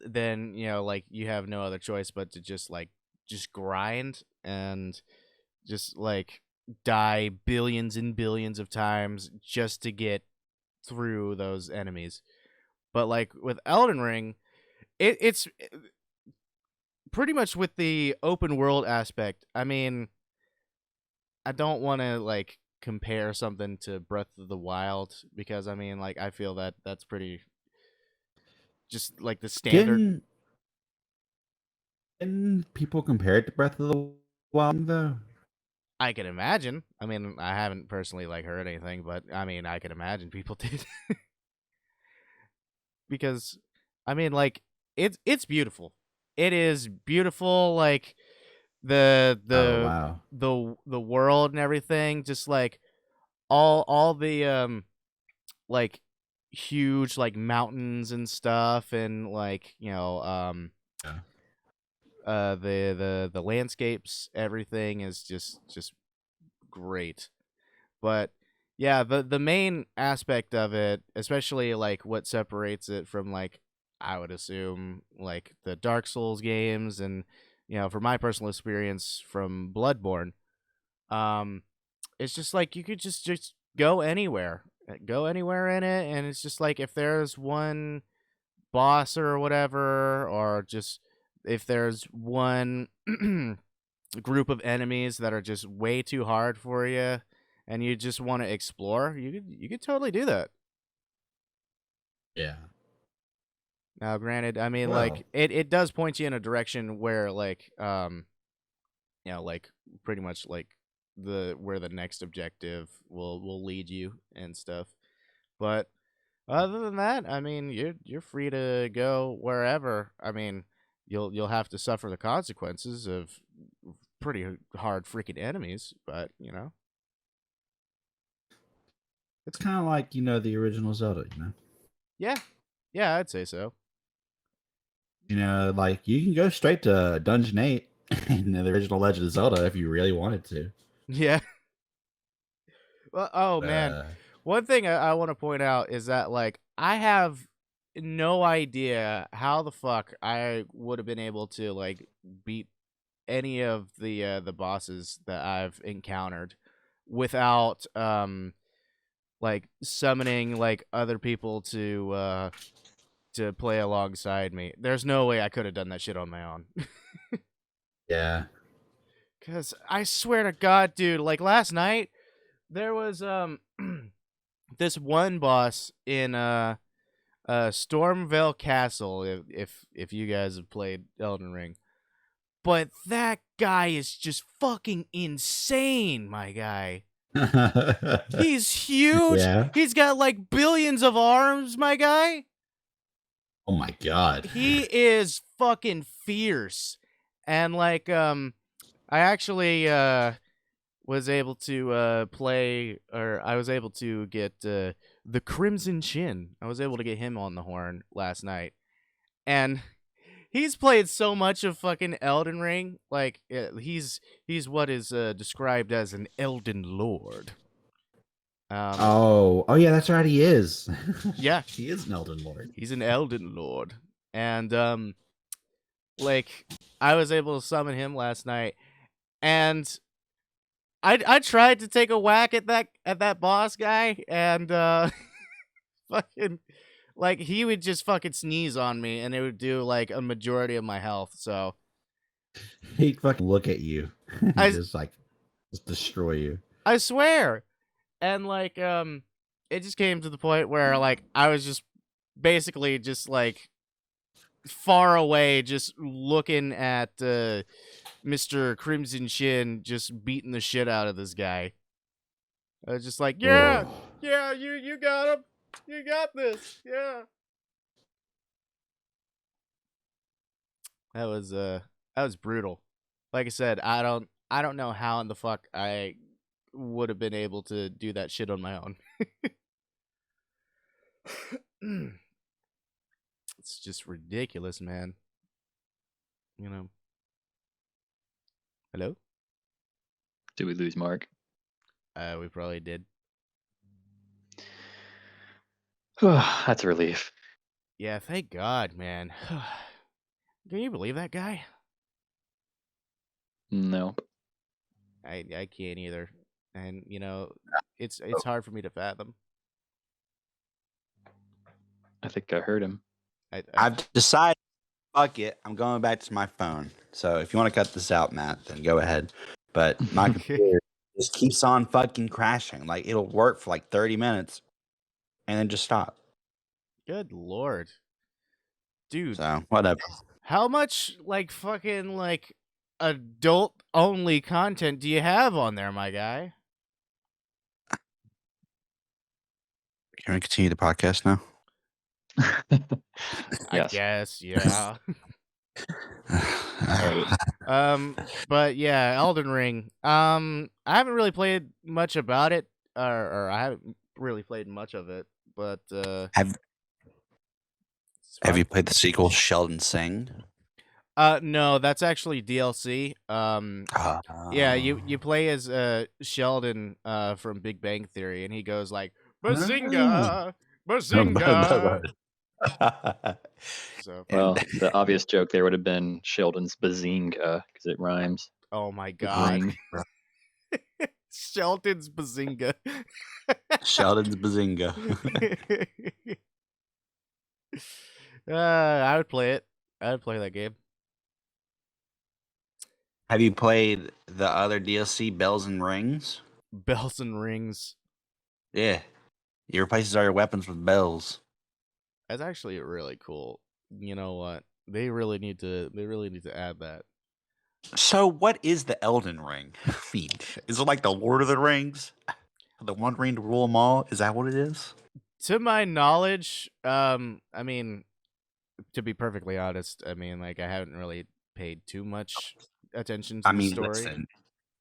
then you know like you have no other choice but to just grind and just like die billions and billions of times just to get through those enemies. But like with Elden Ring, it's pretty much with the open world aspect. I mean, I don't want to like compare something to Breath of the Wild because I mean like I feel that that's pretty just like the standard. Can people compare it to Breath of the Wild though? I can imagine. I mean, I haven't personally like heard anything, but I mean, I can imagine people did. Because I mean, like it's beautiful. It is beautiful, like Oh wow. the world and everything. Just like all the like huge like mountains and stuff, and like you know the landscapes. Everything is just great. But yeah, the main aspect of it, especially like what separates it from like I would assume like the Dark Souls games and you know, for my personal experience from Bloodborne, um it's just like you could just go anywhere. Go anywhere in it, and it's just like if there's one boss or whatever, or just if there's one group of enemies that are just way too hard for you and you just want to explore, you could totally do that. Yeah. Now granted, I mean Well. like it does point you in a direction where like you know like pretty much like where the next objective will lead you and stuff. But other than that, I mean you're free to go wherever. I mean you'll have to suffer the consequences of pretty hard freaking enemies, but you know. It's kind of like, the original Zelda, Yeah. Yeah, I'd say so. Like you can go straight to Dungeon 8 in the original Legend of Zelda if you really wanted to. Yeah. Well, oh man. One thing I want to point out is that like I have no idea how the fuck I would have been able to like beat any of the bosses that I've encountered without like summoning like other people to play alongside me. There's no way I could have done that shit on my own. Yeah. Cause I swear to God, dude, like last night there was this one boss in Stormvale Castle, if you guys have played Elden Ring. But that guy is just fucking insane, my guy. He's huge. Yeah. He's got like billions of arms, my guy. Oh my God. He is fucking fierce. And like I actually was able to play, or I was able to get the Crimson Chin. I was able to get him on the horn last night. And he's played so much of fucking Elden Ring. Like he's what is described as an Elden Lord. Oh yeah, that's right. He is. Yeah, he is an Elden Lord. He's an Elden Lord, and like I was able to summon him last night, and I tried to take a whack at that boss guy, and fucking like he would just fucking sneeze on me, and it would do like a majority of my health. So He'd fucking look at you, and just destroy you. I swear. And like it just came to the point where like I was just basically just like far away, just looking at Mr. Crimson Chin just beating the shit out of this guy. I was just like, yeah, Whoa. yeah, you got him. You got this. Yeah. That was brutal. Like I said, I don't know how in the fuck I would have been able to do that shit on my own. It's just ridiculous, man. You know. Hello? Did we lose Mark? We probably did. That's a relief. Yeah, thank God, man. Can you believe that guy? No. I can't either. And you know, it's hard for me to fathom. I think I heard him. I've decided, fuck it, I'm going back to my phone. So if you want to cut this out, Matt, then go ahead. But my computer just keeps on fucking crashing. Like it'll work for like 30 minutes and then just stop. Good Lord. Dude. So whatever. How much like fucking like adult only content do you have on there, my guy? Can we continue the podcast now? I guess, yeah. Right. But yeah, Elden Ring. I haven't really played much about it, or I haven't really played much of it. But Have you played the sequel, Sheldon Sing? No, that's actually DLC. Yeah, you play as Sheldon from Big Bang Theory, and he goes like Bazinga, Bazinga. So, well, the obvious joke there would have been Sheldon's Bazinga because it rhymes. oh my God, Ring. Sheldon's Bazinga. Sheldon's Bazinga. I would play it. I would play that game. Have you played the other DLC, Bells and Rings? Bells and Rings. Yeah. He replaces all your weapons with bells. That's actually really cool. You know what? They really need to add that. So what is the Elden Ring? I mean, is it like the Lord of the Rings? The one ring to rule them all? Is that what it is? To my knowledge, I mean, to be perfectly honest, I mean, like I haven't really paid too much attention to the story. Listen,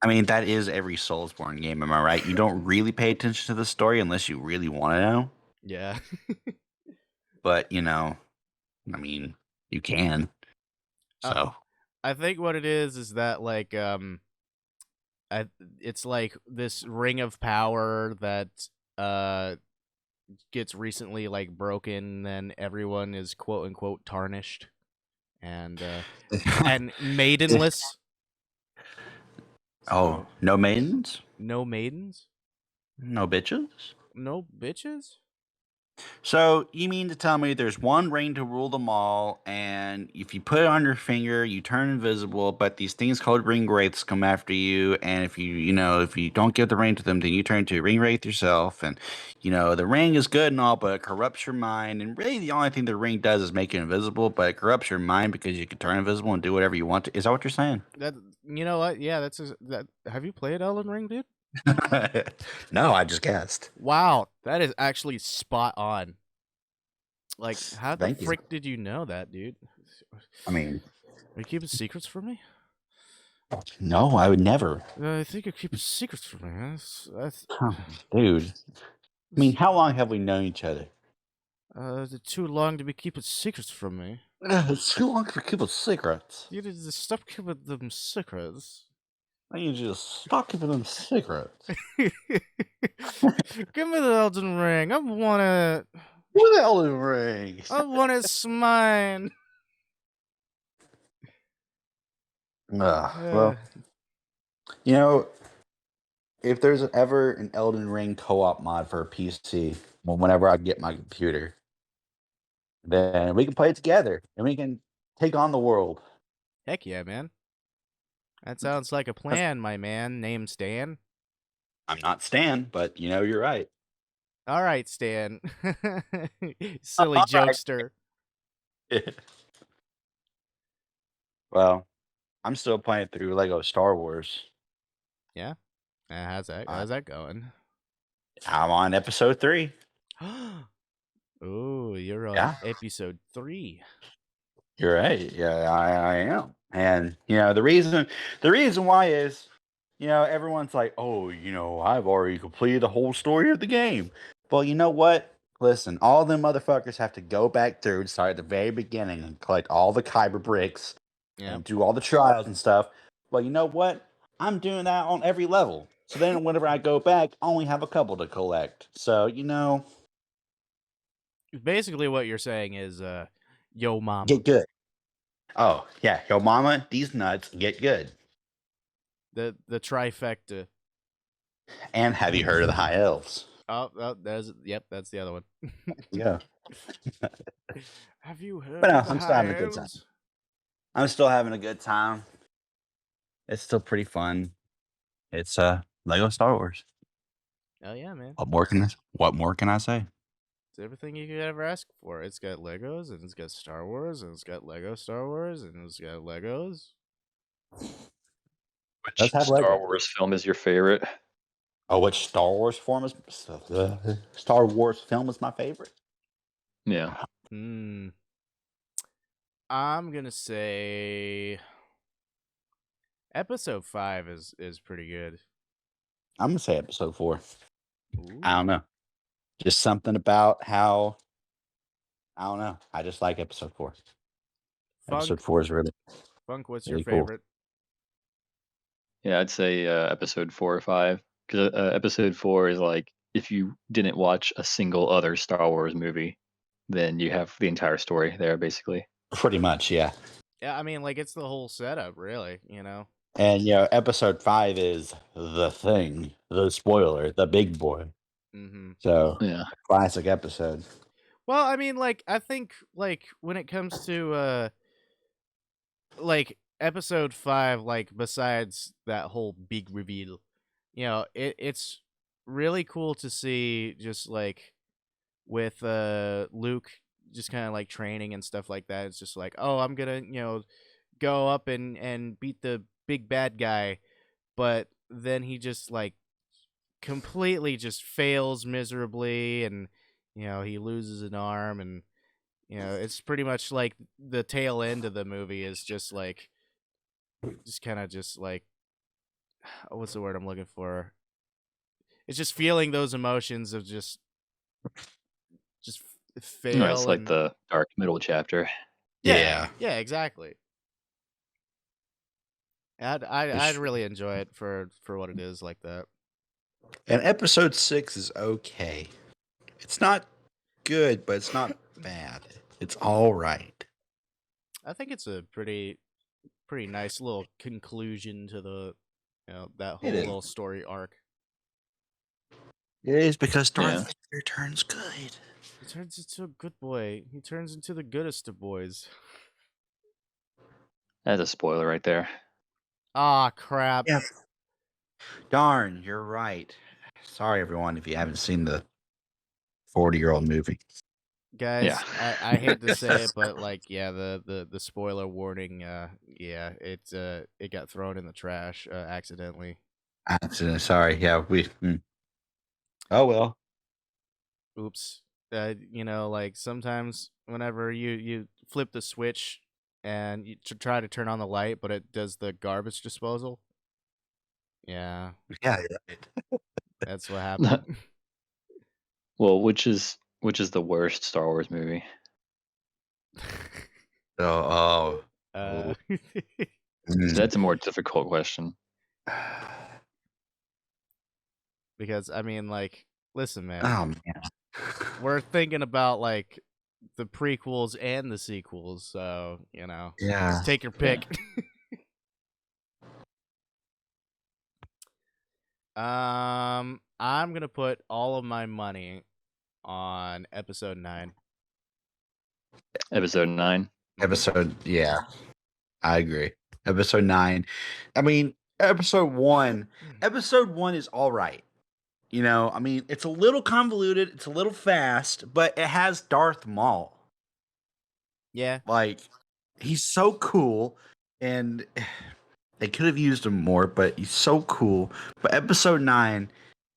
I mean, that is every Soulsborne game, am I right? You don't really pay attention to the story unless you really want to know. Yeah. But, you know, I mean, you can. So I think what it is that like it's like this ring of power that gets recently like broken, then everyone is quote unquote tarnished and maidenless. Oh, no maidens? No maidens? No bitches? No bitches? So you mean to tell me there's one ring to rule them all, and if you put it on your finger, you turn invisible, but these things called ring wraiths come after you, and if if you don't give the ring to them, then you turn into a ring wraith yourself, and the ring is good and all, but it corrupts your mind, and really the only thing the ring does is make you invisible, but it corrupts your mind because you can turn invisible and do whatever you want to. Is that what you're saying? That you know what? Yeah, that. Have you played Elden Ring, dude? No, I just guessed. Wow, that is actually spot on. Like, how the Thank you. frick did you know that, dude? I mean, Are you keeping secrets from me? no, I would never. I think you're keeping secrets from me. That's Huh, dude. I mean, how long have we known each other? too long to be keeping secrets from me. It's too long for people's secrets. You need to stop keeping them secrets. I need you to stop keeping them secrets. Give me the Elden Ring. I want it. What the hell is ring? I want it's mine. Well, if there's ever an Elden Ring co-op mod for a PC, well, whenever I get my computer, then we can play it together and we can take on the world. Heck yeah, man. That sounds like a plan, my man, named Stan. I'm not Stan, but you're right. All right, Stan. Silly All right. jokester. Well, I'm still playing through Lego Star Wars. Yeah. How's that going? I'm on episode 3. Oh, you're on Yeah. episode 3. You're right. Yeah, I am. And the reason why is, everyone's like, oh, I've already completed the whole story of the game. Well, you know what? Listen, all them motherfuckers have to go back through and start at the very beginning and collect all the kyber bricks and do all the trials and stuff. Well, you know what? I'm doing that on every level. So then whenever I go back, I only have a couple to collect. So, Basically what you're saying is yo mama. get good. Oh, yeah. Yo mama, these nuts, get good. The trifecta. And have you heard of the High Elves? Oh, that's the other one. Yeah. Have you heard But no, of the I'm still having a good time. Hiles? I'm still having a good time. It's still pretty fun. It's Lego Star Wars. Oh yeah, man. What more can I say? It's everything you could ever ask for. It's got Legos, and it's got Star Wars, and it's got Lego Star Wars, and it's got Legos. Which Star Wars film is your favorite? Oh, which Star Wars Star Wars film is my favorite? Yeah. I'm gonna say episode 5 is pretty good. I'm gonna say episode 4. Ooh. I don't know. Just something about how I don't know. I just like episode 4. Episode 4 is really Funk, what's really your cool. favorite? Yeah, I'd say episode 4 or 5. Because episode 4 is like, if you didn't watch a single other Star Wars movie, then you have the entire story there, basically. Pretty much, yeah. Yeah, I mean, like, it's the whole setup, really, And episode 5 is the thing, the spoiler, the big boy. Mm-hmm. So yeah, classic episode. Well, I mean, like, I think, like, when it comes to like episode 5, like, besides that whole big reveal, it's really cool to see, just like with Luke just kind of like training and stuff like that. It's just like, oh, I'm gonna go up and beat the big bad guy, but then he just like completely just fails miserably, and he loses an arm, and it's pretty much like the tail end of the movie is just like kind of just like what's the word I'm looking for? It's just feeling those emotions of just fail. No, it's like the dark middle chapter. Yeah, exactly. I'd really enjoy it for what it is, like that. And episode 6 is okay. It's not good, but it's not bad. It's all right. I think it's a pretty nice little conclusion to the that whole little story arc. It is because Yeah. Darth Vader turns good. He turns into a good boy. He turns into the goodest of boys. That's a spoiler right there. Ah, crap. Yeah. Darn, you're right. Sorry, everyone, if you haven't seen the 40-year-old movie. Guys, Yeah. I hate to say it, but like, yeah, the spoiler warning, yeah, it got thrown in the trash accidentally. Accident. Sorry. Yeah, Oh well. Oops. You know, like sometimes whenever you flip the switch and you try to turn on the light, but it does the garbage disposal. Yeah, Yeah. Right. that's what happened. Well, which is the worst Star Wars movie? Oh. uh, So that's a more difficult question. because I mean, like, listen, man, Oh man. we're thinking about like the prequels and the sequels, so you know, Yeah. take your pick. I'm gonna put all of my money on episode 9. Episode 9. Episode. Yeah, I agree. Episode 9. I mean, episode 1. Episode 1 is all right. You know, I mean, it's a little convoluted. It's a little fast, but it has Darth Maul. Yeah, Like, he's so cool, and they could have used him more, but he's so cool. But episode 9,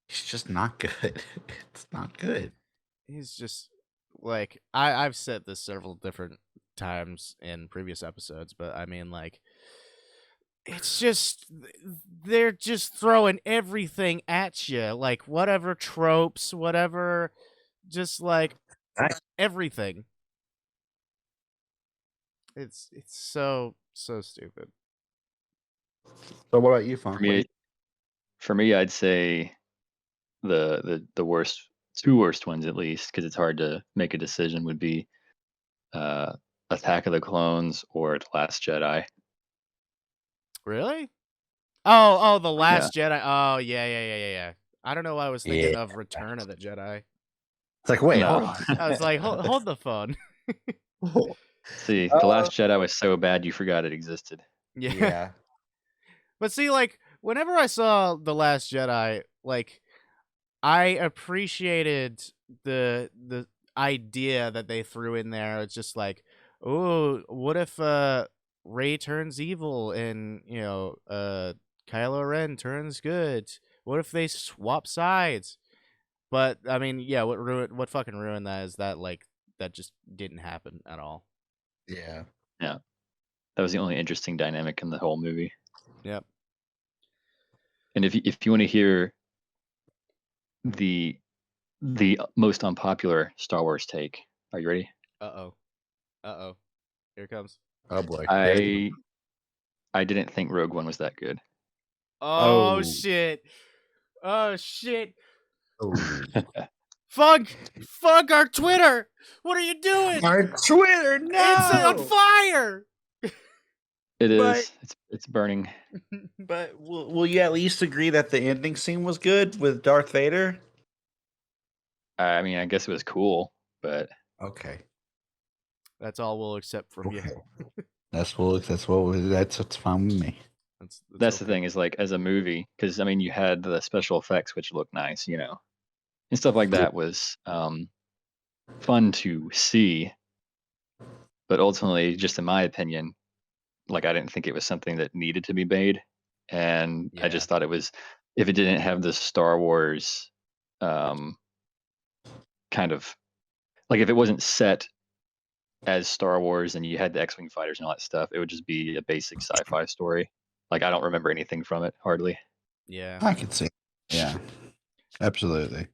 he's just not good. It's not good. he's just like I've said this several different times in previous episodes, but I mean, like, it's just they're just throwing everything at you, like whatever tropes, whatever, just like Right. everything. It's so stupid. So, what about you, Funk? For me, I'd say the worst, 2 worst ones at least, because it's hard to make a decision, would be Attack of the Clones or The Last Jedi. Really? Oh, The Last Jedi. Oh, yeah. I don't know why I was thinking of Return of the Jedi. It's like, wait, No. hold on. I was like, hold the phone. See, The Last Jedi was so bad you forgot it existed. Yeah. But see, like, whenever I saw The Last Jedi, like, I appreciated the idea that they threw in there. It's just like, oh, what if Rey turns evil and, you know, Kylo Ren turns good? What if they swap sides? But I mean, yeah, what fucking ruined that is that, like, that just didn't happen at all. Yeah. Yeah. That was the only interesting dynamic in the whole movie. Yep. And if you want to hear the most unpopular Star Wars take, are you ready? Uh oh. Here it comes. Oh boy. I didn't think Rogue One was that good. Oh shit. Oh shit. Oh. Funk our Twitter. What are you doing? Our Twitter, no. It's on fire. It is. It's burning. But will you at least agree that the ending scene was good with Darth Vader? I mean, I guess it was cool, but Okay. That's all we'll accept from you. That's what's fine with me. That's the thing, is like, as a movie, because I mean, you had the special effects which looked nice, you know, and stuff like that was fun to see. But ultimately, just in my opinion, like, I didn't think it was something that needed to be made, and I just thought it was, if it didn't have the Star Wars kind of, like, if it wasn't set as Star Wars and you had the X-Wing fighters and all that stuff, it would just be a basic sci-fi story. Like, I don't remember anything from it, hardly. Yeah. I can see. Yeah. Absolutely.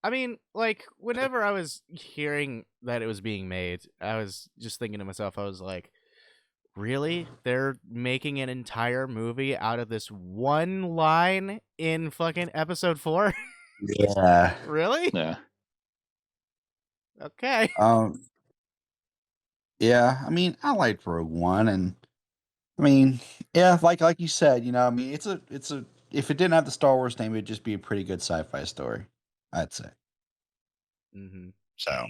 I mean, like, whenever I was hearing that it was being made, I was just thinking to myself, I was like, really? They're making an entire movie out of this one line in fucking episode 4? Yeah. Really? Yeah. Okay. Yeah, I mean, I liked Rogue One, and I mean, yeah, like you said, you know, I mean, it's a if it didn't have the Star Wars name, it'd just be a pretty good sci-fi story. I'd say. Mm-hmm. So,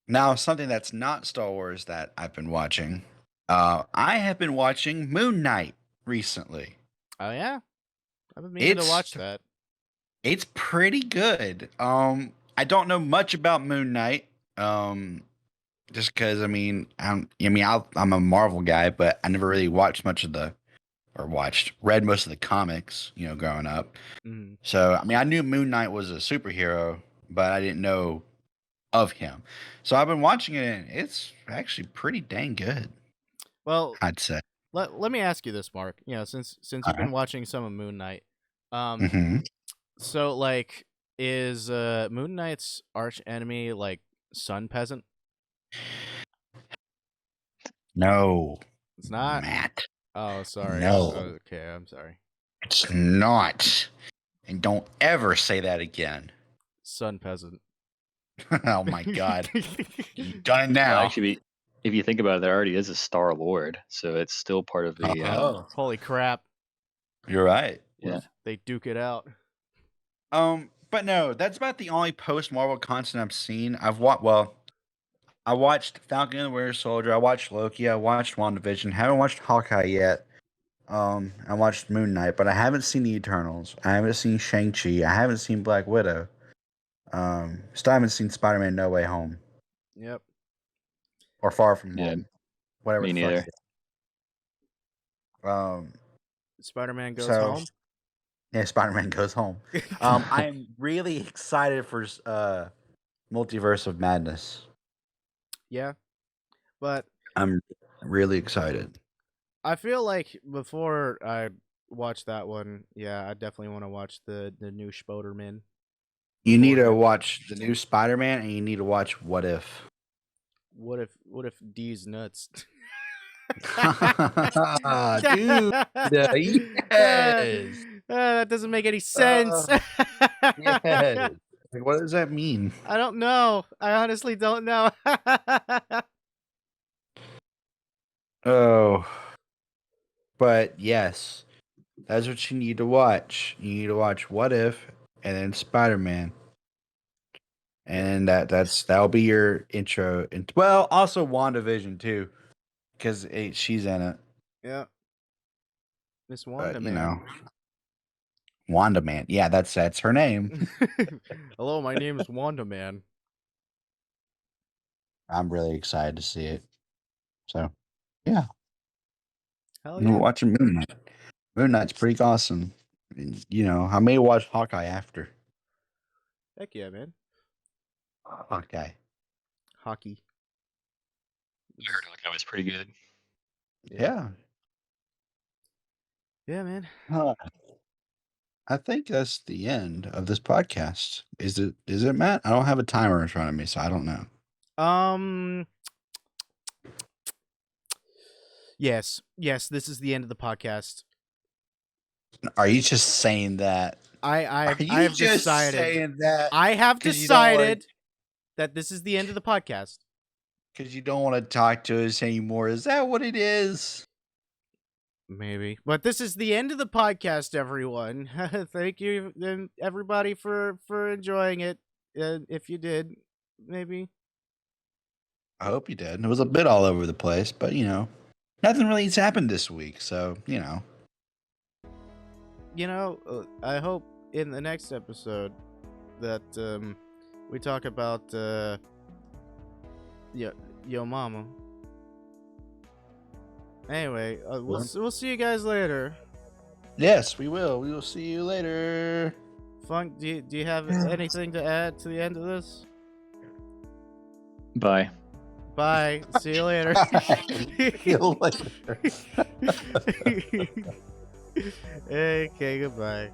now something that's not Star Wars that I've been watching. I have been watching Moon Knight recently. Oh yeah, I've been meaning to watch that. It's pretty good. I don't know much about Moon Knight. Just because I'm a Marvel guy, but I never really watched much of read most of the comics, growing up. Mm-hmm. So I knew Moon Knight was a superhero, but I didn't know of him. So I've been watching it, and it's actually pretty dang good. Well, I'd say. let me ask you this, Mark. Since you've been watching some of Moon Knight, Mm-hmm. so like, is Moon Knight's arch enemy like Sun Peasant? No, It's not. Matt. Oh, sorry. No. Okay, I'm sorry. It's not. And don't ever say that again. Sun Peasant. Oh my God. You've done it now. Well, actually, if you think about it, there already is a Star Lord, so it's still part of the. Holy crap! You're right. Yeah. They duke it out. But no, that's about the only post-Marvel content I've seen. I watched Falcon and the Winter Soldier. I watched Loki. I watched WandaVision. Haven't watched Hawkeye yet. I watched Moon Knight, but I haven't seen the Eternals. I haven't seen Shang-Chi. I haven't seen Black Widow. Still haven't seen Spider-Man No Way Home. Yep. Or Far From Home. Whatever Me the fuck neither. it is. Spider-Man Goes Home. Yeah, Spider-Man Goes Home. I'm really excited for Multiverse of Madness. Yeah, but I'm really excited. I feel like before I watch that one, I definitely want to watch the new Spider-Man. You need to watch the new Spider-Man, and you need to watch What If. What if D's nuts? Dude, yes. That doesn't make any sense. Yes. Like, what does that mean? I don't know. I honestly don't know. Oh, but yes, that's what you need to watch. You need to watch What If, and then Spider-Man, and that'll be your intro. And also WandaVision too, because she's in it. Yeah, Miss Wanda Man. Wanda Man. Yeah, that's her name. Hello, my name is Wanda Man. I'm really excited to see it. So, yeah. Hell yeah. I'm watching Moon Knight. Moon Knight's pretty awesome. And, I may watch Hawkeye after. Heck yeah, man. Hawkeye. Hockey. I heard Hawkeye was pretty good. Yeah. Yeah, man. I think that's the end of this podcast. Is it, Matt? I don't have a timer in front of me, so I don't know. Yes, this is the end of the podcast. Are you just saying that? I have decided. Saying that I have decided that this is the end of the podcast. Because you don't want to talk to us anymore. Is that what it is? Maybe. But this is the end of the podcast, everyone. Thank you, everybody, for enjoying it. If you did, maybe. I hope you did. It was a bit all over the place, but, nothing really has happened this week, so, I hope in the next episode that we talk about yo mama. Anyway, we'll see you guys later. Yes, we will. We will see you later. Funk, do you have anything to add to the end of this? Bye. Bye. See you later. See you later. Okay, goodbye.